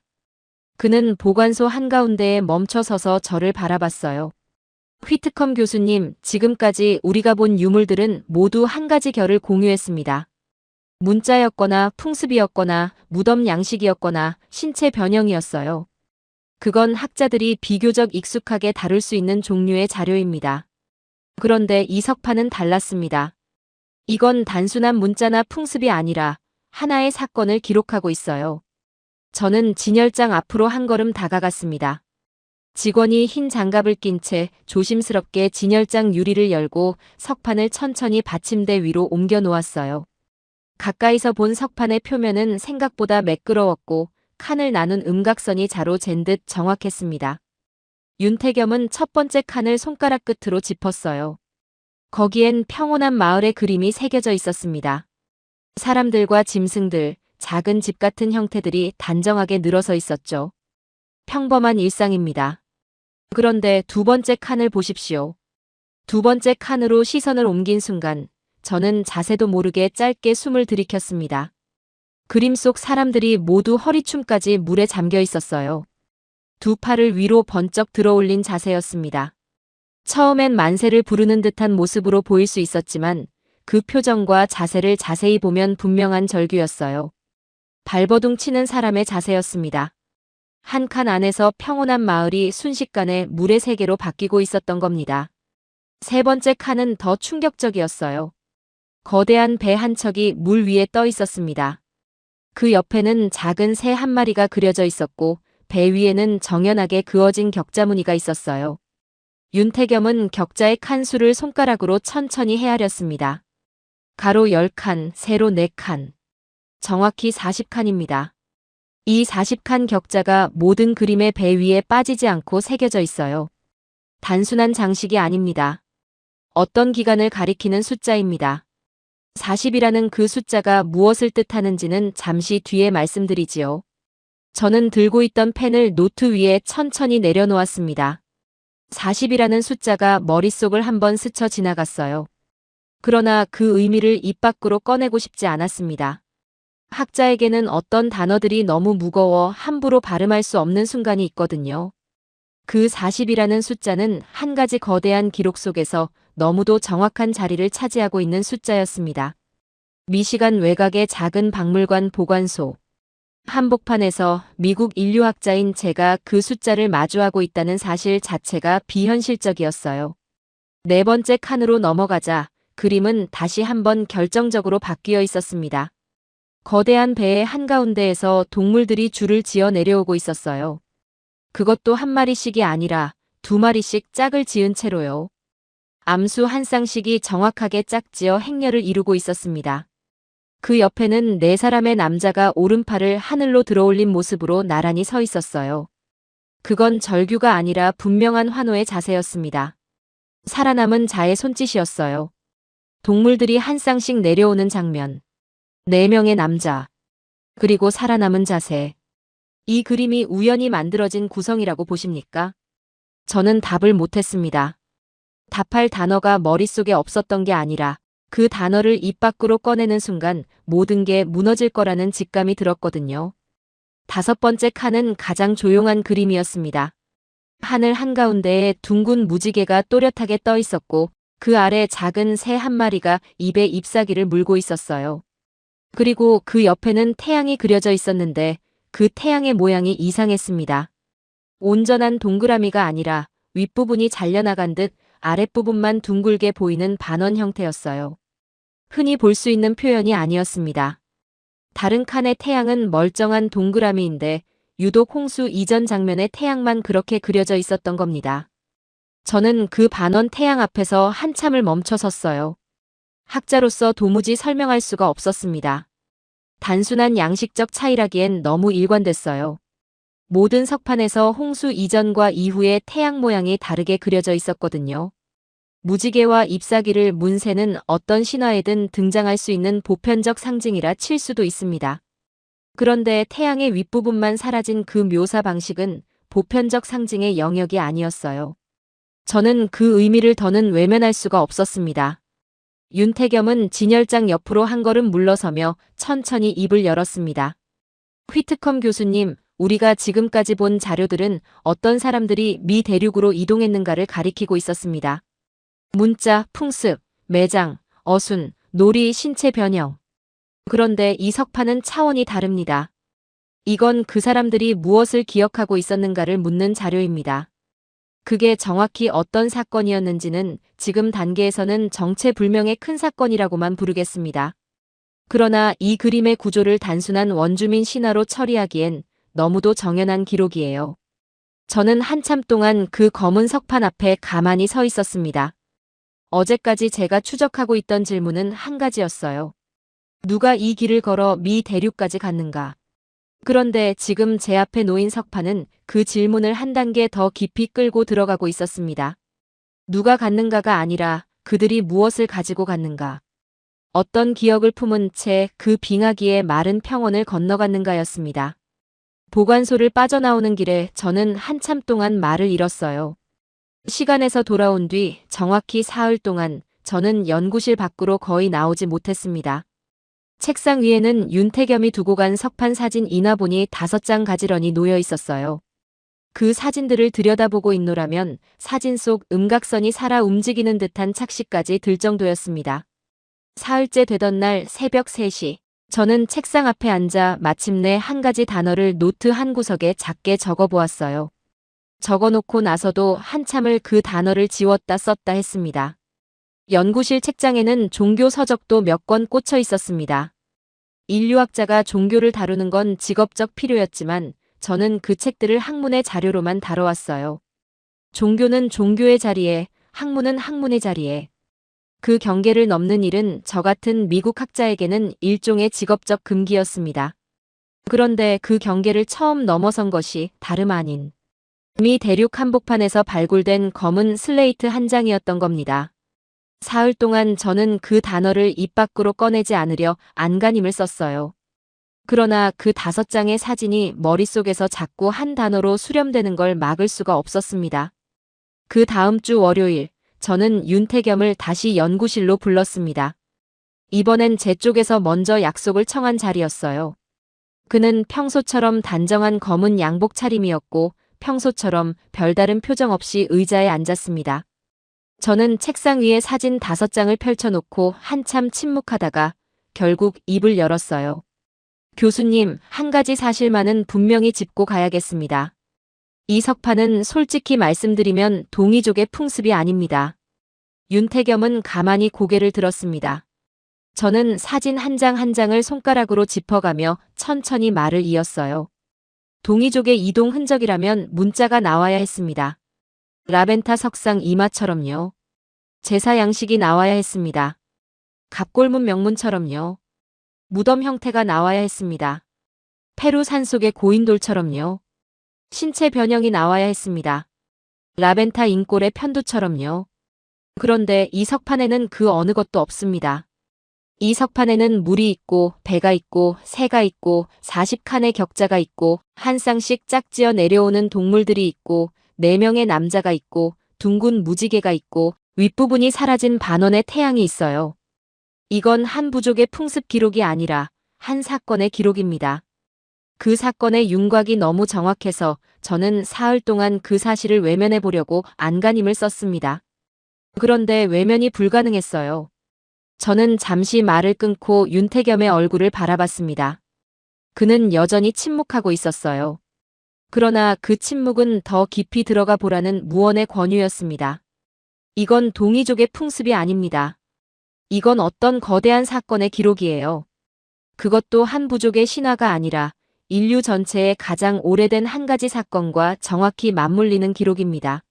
그는 보관소 한가운데에 멈춰 서서 저를 바라봤어요. 휘트컴 교수님, 지금까지 우리가 본 유물들은 모두 한 가지 결을 공유했습니다. 문자였거나 풍습이었거나 무덤 양식이었거나 신체 변형이었어요. 그건 학자들이 비교적 익숙하게 다룰 수 있는 종류의 자료입니다. 그런데 이 석판은 달랐습니다. 이건 단순한 문자나 풍습이 아니라 하나의 사건을 기록하고 있어요. 저는 진열장 앞으로 한 걸음 다가갔습니다. 직원이 흰 장갑을 낀 채 조심스럽게 진열장 유리를 열고 석판을 천천히 받침대 위로 옮겨 놓았어요. 가까이서 본 석판의 표면은 생각보다 매끄러웠고 칸을 나눈 음각선이 자로 잰 듯 정확했습니다. 윤태겸은 첫 번째 칸을 손가락 끝으로 짚었어요. 거기엔 평온한 마을의 그림이 새겨져 있었습니다. 사람들과 짐승들, 작은 집 같은 형태들이 단정하게 늘어서 있었죠. 평범한 일상입니다. 그런데 두 번째 칸을 보십시오. 두 번째 칸으로 시선을 옮긴 순간 저는 자세도 모르게 짧게 숨을 들이켰습니다. 그림 속 사람들이 모두 허리춤까지 물에 잠겨 있었어요. 두 팔을 위로 번쩍 들어올린 자세였습니다. 처음엔 만세를 부르는 듯한 모습으로 보일 수 있었지만 그 표정과 자세를 자세히 보면 분명한 절규였어요. 발버둥 치는 사람의 자세였습니다. 한 칸 안에서 평온한 마을이 순식간에 물의 세계로 바뀌고 있었던 겁니다. 세 번째 칸은 더 충격적이었어요. 거대한 배 한 척이 물 위에 떠 있었습니다. 그 옆에는 작은 새 한 마리가 그려져 있었고 배 위에는 정연하게 그어진 격자 무늬가 있었어요. 윤태겸은 격자의 칸수를 손가락으로 천천히 헤아렸습니다. 가로 10칸, 세로 4칸. 정확히 40칸입니다. 이 40칸 격자가 모든 그림의 배 위에 빠지지 않고 새겨져 있어요. 단순한 장식이 아닙니다. 어떤 기간을 가리키는 숫자입니다. 40이라는 그 숫자가 무엇을 뜻하는지는 잠시 뒤에 말씀드리지요. 저는 들고 있던 펜을 노트 위에 천천히 내려놓았습니다. 40이라는 숫자가 머릿속을 한번 스쳐 지나갔어요. 그러나 그 의미를 입 밖으로 꺼내고 싶지 않았습니다. 학자에게는 어떤 단어들이 너무 무거워 함부로 발음할 수 없는 순간이 있거든요. 그 40이라는 숫자는 한 가지 거대한 기록 속에서 너무도 정확한 자리를 차지하고 있는 숫자였습니다. 미시간 외곽의 작은 박물관 보관소. 한복판에서 미국 인류학자인 제가 그 숫자를 마주하고 있다는 사실 자체가 비현실적이었어요. 네 번째 칸으로 넘어가자 그림은 다시 한번 결정적으로 바뀌어 있었습니다. 거대한 배의 한가운데에서 동물들이 줄을 지어 내려오고 있었어요. 그것도 한 마리씩이 아니라 2마리씩 짝을 지은 채로요. 암수 한 쌍씩이 정확하게 짝지어 행렬을 이루고 있었습니다. 그 옆에는 4사람의 남자가 오른팔을 하늘로 들어올린 모습으로 나란히 서 있었어요. 그건 절규가 아니라 분명한 환호의 자세였습니다. 살아남은 자의 손짓이었어요. 동물들이 한 쌍씩 내려오는 장면. 4명의 남자. 그리고 살아남은 자세. 이 그림이 우연히 만들어진 구성이라고 보십니까? 저는 답을 못했습니다. 답할 단어가 머릿속에 없었던 게 아니라 그 단어를 입 밖으로 꺼내는 순간 모든 게 무너질 거라는 직감이 들었거든요. 5번째 칸은 가장 조용한 그림이었습니다. 하늘 한가운데에 둥근 무지개가 또렷하게 떠 있었고 그 아래 작은 새 한 마리가 입에 잎사귀를 물고 있었어요. 그리고 그 옆에는 태양이 그려져 있었는데 그 태양의 모양이 이상했습니다. 온전한 동그라미가 아니라 윗부분이 잘려나간 듯 아랫부분만 둥글게 보이는 반원 형태였어요. 흔히 볼 수 있는 표현이 아니었습니다. 다른 칸의 태양은 멀쩡한 동그라미인데 유독 홍수 이전 장면의 태양만 그렇게 그려져 있었던 겁니다. 저는 그 반원 태양 앞에서 한참을 멈춰 섰어요. 학자로서 도무지 설명할 수가 없었습니다. 단순한 양식적 차이라기엔 너무 일관됐어요. 모든 석판에서 홍수 이전과 이후의 태양 모양이 다르게 그려져 있었거든요. 무지개와 잎사귀를 문 새는 어떤 신화에든 등장할 수 있는 보편적 상징이라 칠 수도 있습니다. 그런데 태양의 윗부분만 사라진 그 묘사 방식은 보편적 상징의 영역이 아니었어요. 저는 그 의미를 더는 외면할 수가 없었습니다. 윤태겸은 진열장 옆으로 한 걸음 물러서며 천천히 입을 열었습니다. 휘트컴 교수님, 우리가 지금까지 본 자료들은 어떤 사람들이 미 대륙으로 이동했는가를 가리키고 있었습니다. 문자, 풍습, 매장, 어순, 놀이, 신체 변형. 그런데 이 석판은 차원이 다릅니다. 이건 그 사람들이 무엇을 기억하고 있었는가를 묻는 자료입니다. 그게 정확히 어떤 사건이었는지는 지금 단계에서는 정체불명의 큰 사건이라고만 부르겠습니다. 그러나 이 그림의 구조를 단순한 원주민 신화로 처리하기엔 너무도 정연한 기록이에요. 저는 한참 동안 그 검은 석판 앞에 가만히 서 있었습니다. 어제까지 제가 추적하고 있던 질문은 한 가지였어요. 누가 이 길을 걸어 미 대륙까지 갔는가? 그런데 지금 제 앞에 놓인 석판은 그 질문을 한 단계 더 깊이 끌고 들어가고 있었습니다. 누가 갔는가가 아니라 그들이 무엇을 가지고 갔는가? 어떤 기억을 품은 채 그 빙하기의 마른 평원을 건너갔는가였습니다. 보관소를 빠져나오는 길에 저는 한참 동안 말을 잃었어요. 시간에서 돌아온 뒤 정확히 사흘 동안 저는 연구실 밖으로 거의 나오지 못했습니다. 책상 위에는 윤태겸이 두고 간 석판 사진 인화본이 5장 가지런히 놓여 있었어요. 그 사진들을 들여다보고 있노라면 사진 속 음각선이 살아 움직이는 듯한 착시까지 들 정도였습니다. 사흘째 되던 날 새벽 3시, 저는 책상 앞에 앉아 마침내 한 가지 단어를 노트 한 구석에 작게 적어보았어요. 적어놓고 나서도 한참을 그 단어를 지웠다 썼다 했습니다. 연구실 책장에는 종교 서적도 몇 권 꽂혀 있었습니다. 인류학자가 종교를 다루는 건 직업적 필요였지만 저는 그 책들을 학문의 자료로만 다뤄왔어요. 종교는 종교의 자리에, 학문은 학문의 자리에. 그 경계를 넘는 일은 저 같은 미국 학자에게는 일종의 직업적 금기였습니다. 그런데 그 경계를 처음 넘어선 것이 다름 아닌 미 대륙 한복판에서 발굴된 검은 슬레이트 한 장이었던 겁니다. 사흘 동안 저는 그 단어를 입 밖으로 꺼내지 않으려 안간힘을 썼어요. 그러나 그 5장의 사진이 머릿속에서 자꾸 한 단어로 수렴되는 걸 막을 수가 없었습니다. 그 다음 주 월요일, 저는 윤태겸을 다시 연구실로 불렀습니다. 이번엔 제 쪽에서 먼저 약속을 청한 자리였어요. 그는 평소처럼 단정한 검은 양복 차림이었고 평소처럼 별다른 표정 없이 의자에 앉았습니다. 저는 책상 위에 사진 5장을 펼쳐놓고 한참 침묵하다가 결국 입을 열었어요. 교수님, 한 가지 사실만은 분명히 짚고 가야겠습니다. 이 석판은 솔직히 말씀드리면 동이족의 풍습이 아닙니다. 윤태겸은 가만히 고개를 들었습니다. 저는 사진 한 장 한 장을 손가락으로 짚어가며 천천히 말을 이었어요. 동이족의 이동 흔적이라면 문자가 나와야 했습니다. 라벤타 석상 이마처럼요. 제사 양식이 나와야 했습니다. 갑골문 명문처럼요. 무덤 형태가 나와야 했습니다. 페루 산속의 고인돌처럼요. 신체 변형이 나와야 했습니다. 라벤타 인골의 편두처럼요. 그런데 이 석판에는 그 어느 것도 없습니다. 이 석판에는 물이 있고 배가 있고 새가 있고 40칸의 격자가 있고 한 쌍씩 짝지어 내려오는 동물들이 있고 4명의 남자가 있고 둥근 무지개가 있고 윗부분이 사라진 반원의 태양이 있어요. 이건 한 부족의 풍습 기록이 아니라 한 사건의 기록입니다. 그 사건의 윤곽이 너무 정확해서 저는 사흘 동안 그 사실을 외면해 보려고 안간힘을 썼습니다. 그런데 외면이 불가능했어요. 저는 잠시 말을 끊고 윤태겸의 얼굴을 바라봤습니다. 그는 여전히 침묵하고 있었어요. 그러나 그 침묵은 더 깊이 들어가 보라는 무언의 권유였습니다. 이건 동이족의 풍습이 아닙니다. 이건 어떤 거대한 사건의 기록이에요. 그것도 한 부족의 신화가 아니라 인류 전체의 가장 오래된 한 가지 사건과 정확히 맞물리는 기록입니다.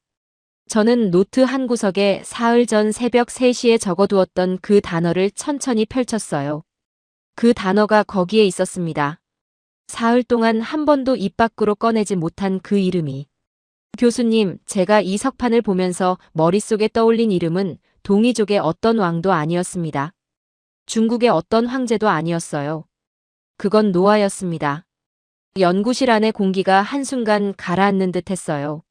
저는 노트 한 구석에 사흘 전 새벽 3시에 적어두었던 그 단어를 천천히 펼쳤어요. 그 단어가 거기에 있었습니다. 사흘 동안 한 번도 입 밖으로 꺼내지 못한 그 이름이. 교수님, 제가 이 석판을 보면서 머릿속에 떠올린 이름은 동이족의 어떤 왕도 아니었습니다. 중국의 어떤 황제도 아니었어요. 그건 노아였습니다. 연구실 안의 공기가 한순간 가라앉는 듯 했어요.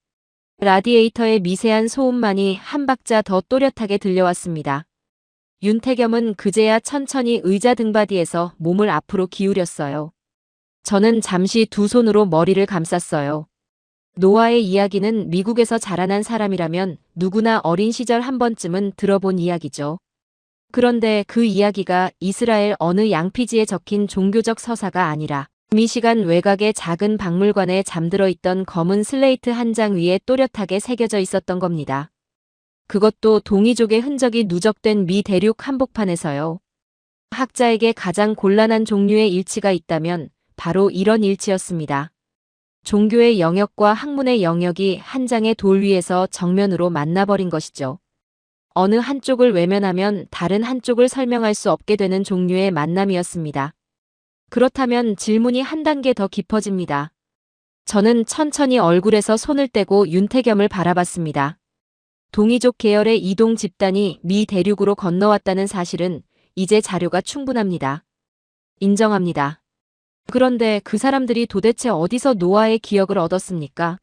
라디에이터의 미세한 소음만이 한 박자 더 또렷하게 들려왔습니다. 윤태겸은 그제야 천천히 의자 등받이에서 몸을 앞으로 기울였어요. 저는 잠시 두 손으로 머리를 감쌌어요. 노아의 이야기는 미국에서 자라난 사람이라면 누구나 어린 시절 한 번쯤은 들어본 이야기죠. 그런데 그 이야기가 이스라엘 어느 양피지에 적힌 종교적 서사가 아니라 미시간 외곽의 작은 박물관에 잠들어 있던 검은 슬레이트 한 장 위에 또렷하게 새겨져 있었던 겁니다. 그것도 동이족의 흔적이 누적된 미 대륙 한복판에서요. 학자에게 가장 곤란한 종류의 일치가 있다면 바로 이런 일치였습니다. 종교의 영역과 학문의 영역이 한 장의 돌 위에서 정면으로 만나버린 것이죠. 어느 한쪽을 외면하면 다른 한쪽을 설명할 수 없게 되는 종류의 만남이었습니다. 그렇다면 질문이 한 단계 더 깊어집니다. 저는 천천히 얼굴에서 손을 떼고 윤태겸을 바라봤습니다. 동이족 계열의 이동 집단이 미 대륙으로 건너왔다는 사실은 이제 자료가 충분합니다. 인정합니다. 그런데 그 사람들이 도대체 어디서 노아의 기억을 얻었습니까?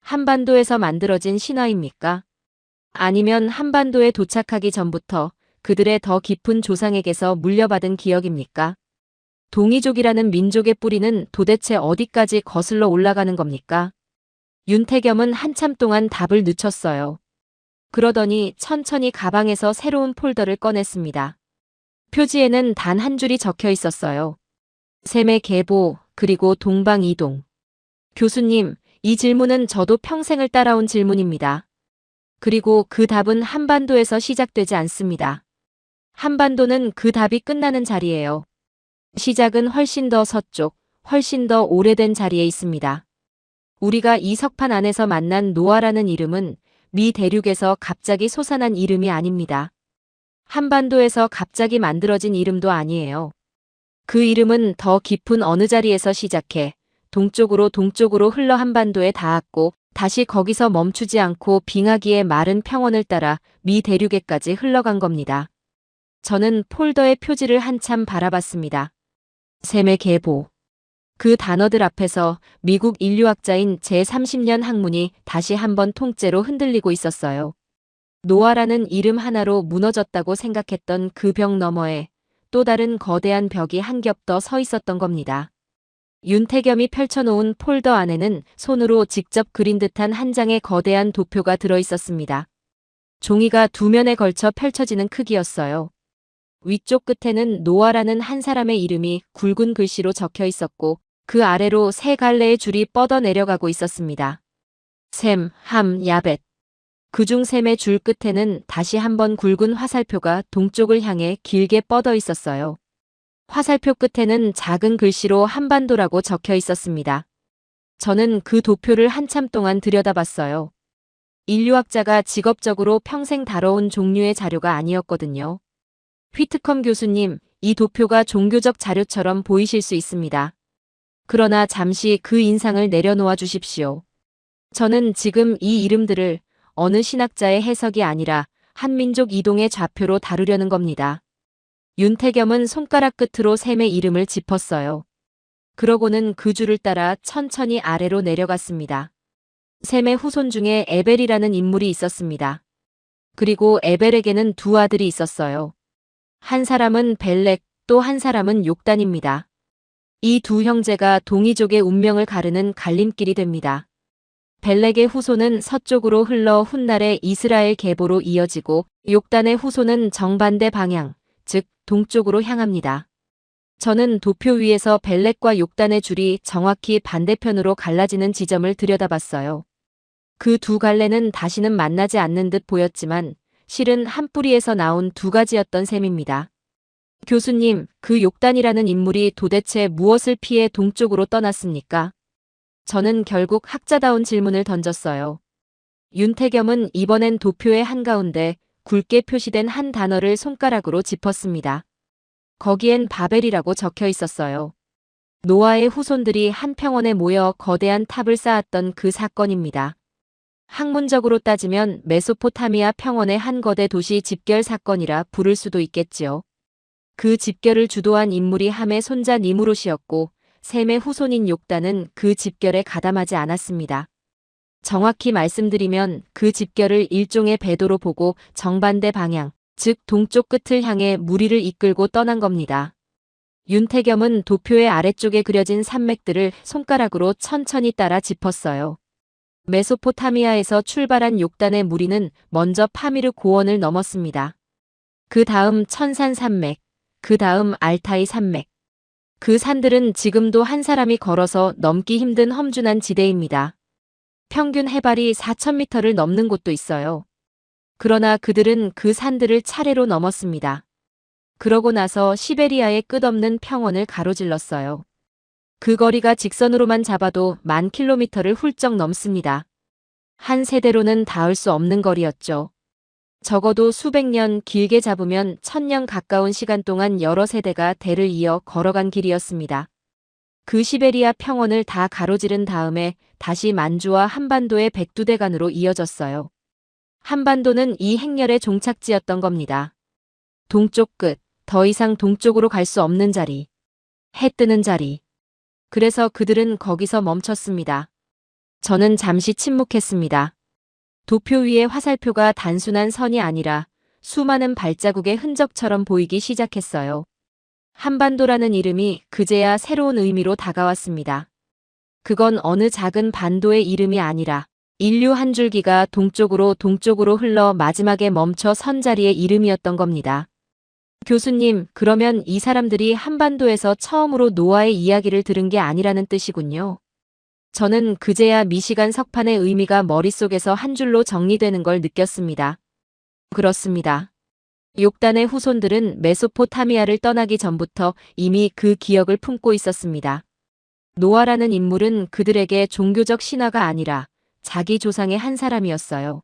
한반도에서 만들어진 신화입니까? 아니면 한반도에 도착하기 전부터 그들의 더 깊은 조상에게서 물려받은 기억입니까? 동이족이라는 민족의 뿌리는 도대체 어디까지 거슬러 올라가는 겁니까? 윤태겸은 한참 동안 답을 늦췄어요. 그러더니 천천히 가방에서 새로운 폴더를 꺼냈습니다. 표지에는 단 한 줄이 적혀 있었어요. 셈의 계보, 그리고 동방이동. 교수님, 이 질문은 저도 평생을 따라온 질문입니다. 그리고 그 답은 한반도에서 시작되지 않습니다. 한반도는 그 답이 끝나는 자리예요. 시작은 훨씬 더 서쪽, 훨씬 더 오래된 자리에 있습니다. 우리가 이 석판 안에서 만난 노아라는 이름은 미 대륙에서 갑자기 솟아난 이름이 아닙니다. 한반도에서 갑자기 만들어진 이름도 아니에요. 그 이름은 더 깊은 어느 자리에서 시작해 동쪽으로 흘러 한반도에 닿았고 다시 거기서 멈추지 않고 빙하기의 마른 평원을 따라 미 대륙에까지 흘러간 겁니다. 저는 폴더의 표지를 한참 바라봤습니다. 셈의 계보. 그 단어들 앞에서 미국 인류학자인 제30년 학문이 다시 한번 통째로 흔들리고 있었어요. 노아라는 이름 하나로 무너졌다고 생각했던 그 벽 너머에 또 다른 거대한 벽이 한 겹 더 서 있었던 겁니다. 윤태겸이 펼쳐놓은 폴더 안에는 손으로 직접 그린 듯한 한 장의 거대한 도표가 들어 있었습니다. 종이가 두 면에 걸쳐 펼쳐지는 크기였어요. 위쪽 끝에는 노아라는 한 사람의 이름이 굵은 글씨로 적혀 있었고 그 아래로 세 갈래의 줄이 뻗어 내려가고 있었습니다. 셈, 함, 야벳. 그중 셈의 줄 끝에는 다시 한번 굵은 화살표가 동쪽을 향해 길게 뻗어 있었어요. 화살표 끝에는 작은 글씨로 한반도라고 적혀 있었습니다. 저는 그 도표를 한참 동안 들여다봤어요. 인류학자가 직업적으로 평생 다뤄온 종류의 자료가 아니었거든요. 휘트컴 교수님, 이 도표가 종교적 자료처럼 보이실 수 있습니다. 그러나 잠시 그 인상을 내려놓아 주십시오. 저는 지금 이 이름들을 어느 신학자의 해석이 아니라 한민족 이동의 좌표로 다루려는 겁니다. 윤태겸은 손가락 끝으로 셈의 이름을 짚었어요. 그러고는 그 줄을 따라 천천히 아래로 내려갔습니다. 셈의 후손 중에 에벨이라는 인물이 있었습니다. 그리고 에벨에게는 두 아들이 있었어요. 한 사람은 벨렉, 또 한 사람은 욕단입니다. 이 두 형제가 동이족의 운명을 가르는 갈림길이 됩니다. 벨렉의 후손은 서쪽으로 흘러 훗날의 이스라엘 계보로 이어지고 욕단의 후손은 정반대 방향, 즉 동쪽으로 향합니다. 저는 도표 위에서 벨렉과 욕단의 줄이 정확히 반대편으로 갈라지는 지점을 들여다봤어요. 그 두 갈래는 다시는 만나지 않는 듯 보였지만 실은 한 뿌리에서 나온 두 가지였던 셈입니다. 교수님, 그 욕단이라는 인물이 도대체 무엇을 피해 동쪽으로 떠났습니까? 저는 결국 학자다운 질문을 던졌어요. 윤태겸은 이번엔 도표의 한가운데 굵게 표시된 한 단어를 손가락으로 짚었습니다. 거기엔 바벨이라고 적혀 있었어요. 노아의 후손들이 한 평원에 모여 거대한 탑을 쌓았던 그 사건입니다. 학문적으로 따지면 메소포타미아 평원의 한 거대 도시 집결 사건이라 부를 수도 있겠지요. 그 집결을 주도한 인물이 함의 손자 니무롯이었고 셈의 후손인 욕단은 그 집결에 가담하지 않았습니다. 정확히 말씀드리면 그 집결을 일종의 배도로 보고 정반대 방향, 즉 동쪽 끝을 향해 무리를 이끌고 떠난 겁니다. 윤태겸은 도표의 아래쪽에 그려진 산맥들을 손가락으로 천천히 따라 짚었어요. 메소포타미아에서 출발한 욕단의 무리는 먼저 파미르 고원을 넘었습니다. 그 다음 천산 산맥, 그 다음 알타이 산맥. 그 산들은 지금도 한 사람이 걸어서 넘기 힘든 험준한 지대입니다. 평균 해발이 4,000m를 넘는 곳도 있어요. 그러나 그들은 그 산들을 차례로 넘었습니다. 그러고 나서 시베리아의 끝없는 평원을 가로질렀어요. 그 거리가 직선으로만 잡아도 10,000km를 훌쩍 넘습니다. 한 세대로는 닿을 수 없는 거리였죠. 적어도 수백 년, 길게 잡으면 1,000년 가까운 시간 동안 여러 세대가 대를 이어 걸어간 길이었습니다. 그 시베리아 평원을 다 가로지른 다음에 다시 만주와 한반도의 백두대간으로 이어졌어요. 한반도는 이 행렬의 종착지였던 겁니다. 동쪽 끝, 더 이상 동쪽으로 갈 수 없는 자리. 해 뜨는 자리. 그래서 그들은 거기서 멈췄습니다. 저는 잠시 침묵했습니다. 도표 위의 화살표가 단순한 선이 아니라 수많은 발자국의 흔적처럼 보이기 시작했어요. 한반도라는 이름이 그제야 새로운 의미로 다가왔습니다. 그건 어느 작은 반도의 이름이 아니라 인류 한 줄기가 동쪽으로 흘러 마지막에 멈춰 선 자리의 이름이었던 겁니다. 교수님, 그러면 이 사람들이 한반도에서 처음으로 노아의 이야기를 들은 게 아니라는 뜻이군요. 저는 그제야 미시간 석판의 의미가 머릿속에서 한 줄로 정리되는 걸 느꼈습니다. 그렇습니다. 욕단의 후손들은 메소포타미아를 떠나기 전부터 이미 그 기억을 품고 있었습니다. 노아라는 인물은 그들에게 종교적 신화가 아니라 자기 조상의 한 사람이었어요.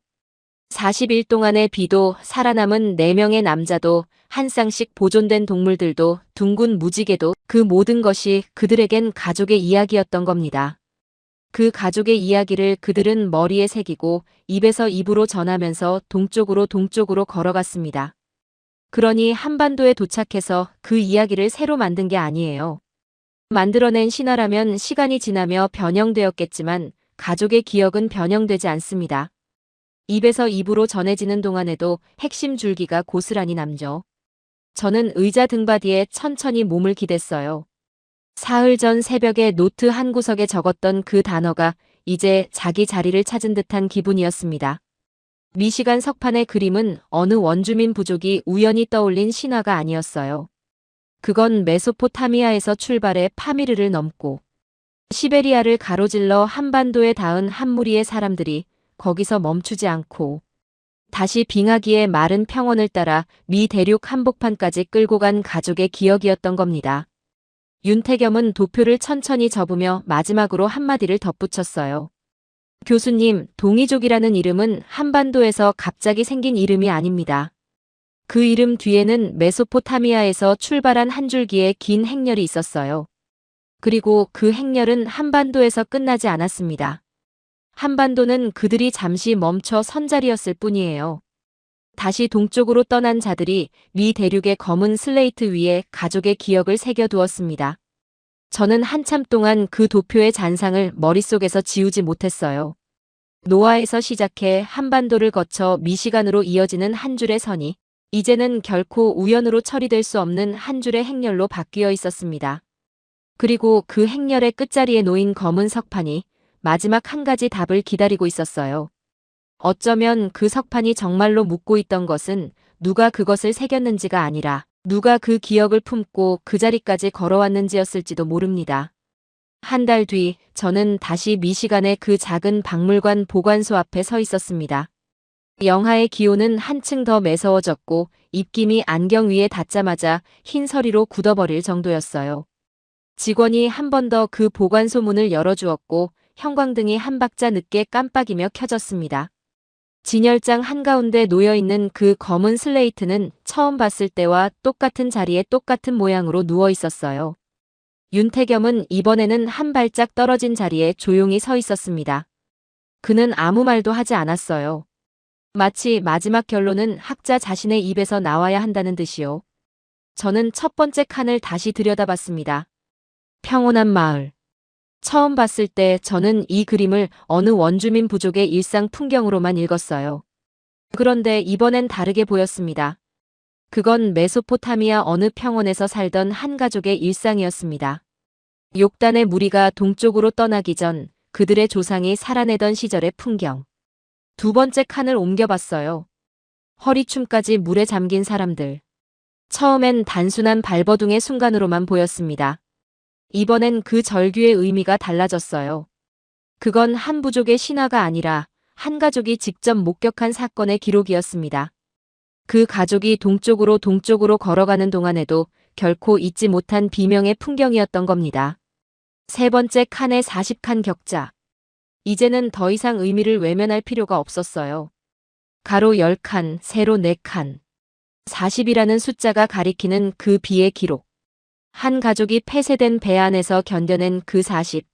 40일 동안의 비도, 살아남은 4명의 남자도, 한 쌍씩 보존된 동물들도, 둥근 무지개도, 그 모든 것이 그들에겐 가족의 이야기였던 겁니다. 그 가족의 이야기를 그들은 머리에 새기고 입에서 입으로 전하면서 동쪽으로 걸어갔습니다. 그러니 한반도에 도착해서 그 이야기를 새로 만든 게 아니에요. 만들어낸 신화라면 시간이 지나며 변형되었겠지만 가족의 기억은 변형되지 않습니다. 입에서 입으로 전해지는 동안에도 핵심 줄기가 고스란히 남죠. 저는 의자 등받이에 천천히 몸을 기댔어요. 사흘 전 새벽에 노트 한 구석에 적었던 그 단어가 이제 자기 자리를 찾은 듯한 기분이었습니다. 미시간 석판의 그림은 어느 원주민 부족이 우연히 떠올린 신화가 아니었어요. 그건 메소포타미아에서 출발해 파미르를 넘고 시베리아를 가로질러 한반도에 닿은 한 무리의 사람들이 거기서 멈추지 않고 다시 빙하기의 마른 평원을 따라 미 대륙 한복판까지 끌고 간 가족의 기억이었던 겁니다. 윤태겸은 도표를 천천히 접으며 마지막으로 한마디를 덧붙였어요. 교수님, 동이족이라는 이름은 한반도에서 갑자기 생긴 이름이 아닙니다. 그 이름 뒤에는 메소포타미아에서 출발한 한 줄기의 긴 행렬이 있었어요. 그리고 그 행렬은 한반도에서 끝나지 않았습니다. 한반도는 그들이 잠시 멈춰 선 자리였을 뿐이에요. 다시 동쪽으로 떠난 자들이 미 대륙의 검은 슬레이트 위에 가족의 기억을 새겨두었습니다. 저는 한참 동안 그 도표의 잔상을 머릿속에서 지우지 못했어요. 노아에서 시작해 한반도를 거쳐 미시간으로 이어지는 한 줄의 선이 이제는 결코 우연으로 처리될 수 없는 한 줄의 행렬로 바뀌어 있었습니다. 그리고 그 행렬의 끝자리에 놓인 검은 석판이 마지막 한 가지 답을 기다리고 있었어요. 어쩌면 그 석판이 정말로 묻고 있던 것은 누가 그것을 새겼는지가 아니라 누가 그 기억을 품고 그 자리까지 걸어왔는지였을지도 모릅니다. 한 달 뒤 저는 다시 미시간의 그 작은 박물관 보관소 앞에 서 있었습니다. 영하의 기온은 한층 더 매서워졌고 입김이 안경 위에 닿자마자 흰 서리로 굳어버릴 정도였어요. 직원이 한 번 더 그 보관소 문을 열어주었고 형광등이 한 박자 늦게 깜빡이며 켜졌습니다. 진열장 한가운데 놓여있는 그 검은 슬레이트는 처음 봤을 때와 똑같은 자리에 똑같은 모양으로 누워 있었어요. 윤태겸은 이번에는 한 발짝 떨어진 자리에 조용히 서 있었습니다. 그는 아무 말도 하지 않았어요. 마치 마지막 결론은 학자 자신의 입에서 나와야 한다는 듯이요. 저는 첫 번째 칸을 다시 들여다봤습니다. 평온한 마을. 처음 봤을 때 저는 이 그림을 어느 원주민 부족의 일상 풍경으로만 읽었어요. 그런데 이번엔 다르게 보였습니다. 그건 메소포타미아 어느 평원에서 살던 한 가족의 일상이었습니다. 욕단의 무리가 동쪽으로 떠나기 전 그들의 조상이 살아내던 시절의 풍경. 두 번째 칸을 옮겨봤어요. 허리춤까지 물에 잠긴 사람들. 처음엔 단순한 발버둥의 순간으로만 보였습니다. 이번엔 그 절규의 의미가 달라졌어요. 그건 한 부족의 신화가 아니라 한 가족이 직접 목격한 사건의 기록이었습니다. 그 가족이 동쪽으로 걸어가는 동안에도 결코 잊지 못한 비명의 풍경이었던 겁니다. 세 번째 칸의 40칸 격자. 이제는 더 이상 의미를 외면할 필요가 없었어요. 가로 10칸, 세로 4칸. 40이라는 숫자가 가리키는 그 비의 기록. 한 가족이 폐쇄된 배 안에서 견뎌낸 그 40.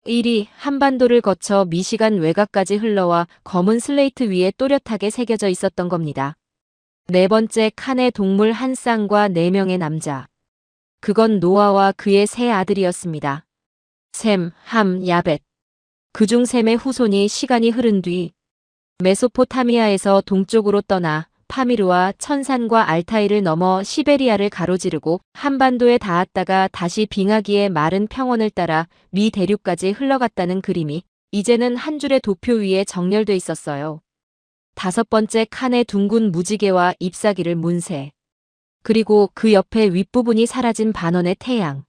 1이 한반도를 거쳐 미시간 외곽까지 흘러와 검은 슬레이트 위에 또렷하게 새겨져 있었던 겁니다. 네 번째 칸의 동물 한 쌍과 4명의 남자. 그건 노아와 그의 세 아들이었습니다. 셈, 함, 야벳. 그중 셈의 후손이 시간이 흐른 뒤 메소포타미아에서 동쪽으로 떠나 파미르와 천산과 알타이를 넘어 시베리아를 가로지르고 한반도에 닿았다가 다시 빙하기의 마른 평원을 따라 미 대륙까지 흘러갔다는 그림이 이제는 한 줄의 도표 위에 정렬돼 있었어요. 다섯 번째 칸의 둥근 무지개와 잎사귀를 문새. 그리고 그 옆에 윗부분이 사라진 반원의 태양.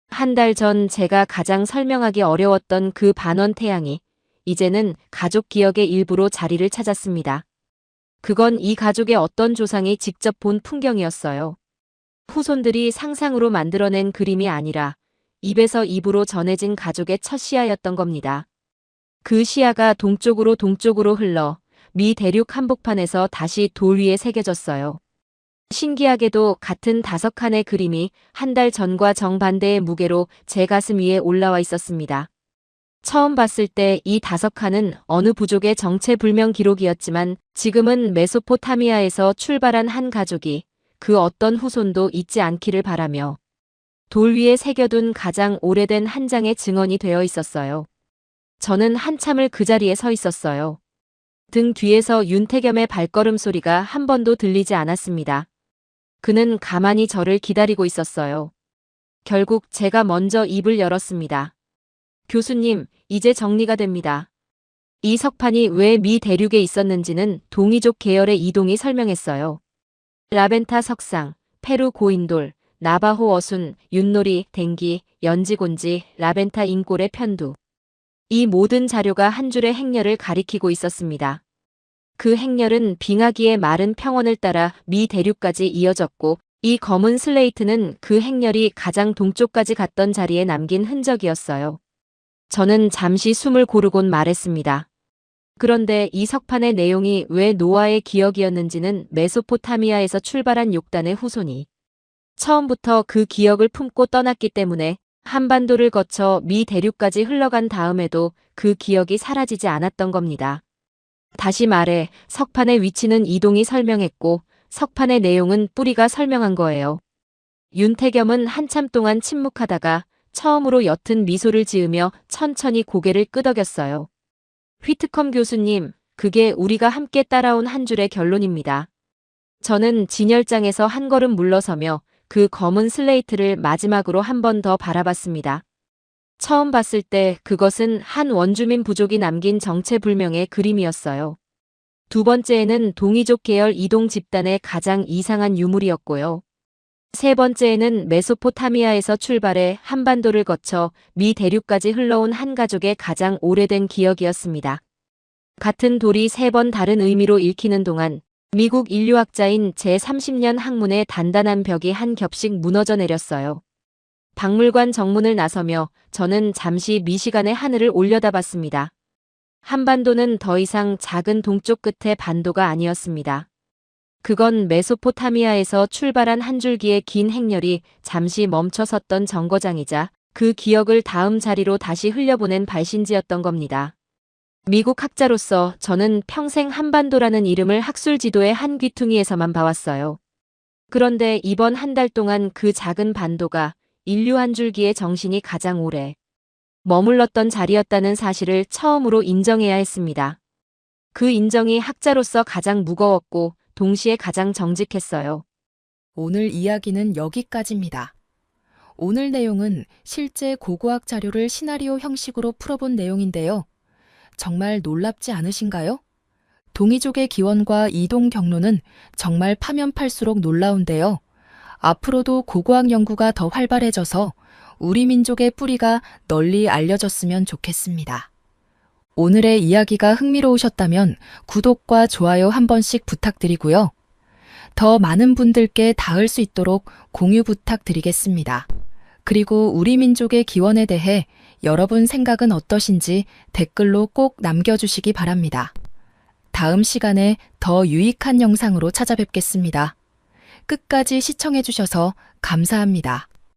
한 달 전 제가 가장 설명하기 어려웠던 그 반원 태양이 이제는 가족 기억의 일부로 자리를 찾았습니다. 그건 이 가족의 어떤 조상이 직접 본 풍경이었어요. 후손들이 상상으로 만들어낸 그림이 아니라 입에서 입으로 전해진 가족의 첫 시야였던 겁니다. 그 시야가 동쪽으로 흘러 미 대륙 한복판에서 다시 돌 위에 새겨졌어요. 신기하게도 같은 5칸의 그림이 한 달 전과 정반대의 무게로 제 가슴 위에 올라와 있었습니다. 처음 봤을 때 이 5칸은 어느 부족의 정체불명 기록이었지만 지금은 메소포타미아에서 출발한 한 가족이 그 어떤 후손도 잊지 않기를 바라며 돌 위에 새겨둔 가장 오래된 한 장의 증언이 되어 있었어요. 저는 한참을 그 자리에 서 있었어요. 등 뒤에서 윤태겸의 발걸음 소리가 한 번도 들리지 않았습니다. 그는 가만히 저를 기다리고 있었어요. 결국 제가 먼저 입을 열었습니다. 교수님, 이제 정리가 됩니다. 이 석판이 왜 미 대륙에 있었는지는 동이족 계열의 이동이 설명했어요. 라벤타 석상, 페루 고인돌, 나바호 어순, 윷놀이, 댕기, 연지곤지, 라벤타 인골의 편두. 이 모든 자료가 한 줄의 행렬을 가리키고 있었습니다. 그 행렬은 빙하기의 마른 평원을 따라 미 대륙까지 이어졌고 이 검은 슬레이트는 그 행렬이 가장 동쪽까지 갔던 자리에 남긴 흔적이었어요. 저는 잠시 숨을 고르곤 말했습니다. 그런데 이 석판의 내용이 왜 노아의 기억이었는지는 메소포타미아에서 출발한 욕단의 후손이 처음부터 그 기억을 품고 떠났기 때문에 한반도를 거쳐 미 대륙까지 흘러간 다음에도 그 기억이 사라지지 않았던 겁니다. 다시 말해 석판의 위치는 이동이 설명했고 석판의 내용은 뿌리가 설명한 거예요. 윤태겸은 한참 동안 침묵하다가 처음으로 옅은 미소를 지으며 천천히 고개를 끄덕였어요. 휘트컴 교수님, 그게 우리가 함께 따라온 한 줄의 결론입니다. 저는 진열장에서 한 걸음 물러서며 그 검은 슬레이트를 마지막으로 한 번 더 바라봤습니다. 처음 봤을 때 그것은 한 원주민 부족이 남긴 정체불명의 그림이었어요. 두 번째에는 동이족 계열 이동 집단의 가장 이상한 유물이었고요. 세 번째에는 메소포타미아에서 출발해 한반도를 거쳐 미 대륙까지 흘러온 한 가족의 가장 오래된 기억이었습니다. 같은 돌이 3번 다른 의미로 읽히는 동안 미국 인류학자인 제30년 학문의 단단한 벽이 한 겹씩 무너져 내렸어요. 박물관 정문을 나서며 저는 잠시 미시간의 하늘을 올려다봤습니다. 한반도는 더 이상 작은 동쪽 끝의 반도가 아니었습니다. 그건 메소포타미아에서 출발한 한 줄기의 긴 행렬이 잠시 멈춰섰던 정거장이자 그 기억을 다음 자리로 다시 흘려보낸 발신지였던 겁니다. 미국 학자로서 저는 평생 한반도라는 이름을 학술 지도의 한 귀퉁이에서만 봐왔어요. 그런데 이번 한 달 동안 그 작은 반도가 인류 한 줄기의 정신이 가장 오래 머물렀던 자리였다는 사실을 처음으로 인정해야 했습니다. 그 인정이 학자로서 가장 무거웠고 동시에 가장 정직했어요. 오늘 이야기는 여기까지입니다. 오늘 내용은 실제 고고학 자료를 시나리오 형식으로 풀어본 내용인데요. 정말 놀랍지 않으신가요? 동이족의 기원과 이동 경로는 정말 파면 팔수록 놀라운데요. 앞으로도 고고학 연구가 더 활발해져서 우리 민족의 뿌리가 널리 알려졌으면 좋겠습니다. 오늘의 이야기가 흥미로우셨다면 구독과 좋아요 한 번씩 부탁드리고요. 더 많은 분들께 닿을 수 있도록 공유 부탁드리겠습니다. 그리고 우리 민족의 기원에 대해 여러분 생각은 어떠신지 댓글로 꼭 남겨주시기 바랍니다. 다음 시간에 더 유익한 영상으로 찾아뵙겠습니다. 끝까지 시청해주셔서 감사합니다.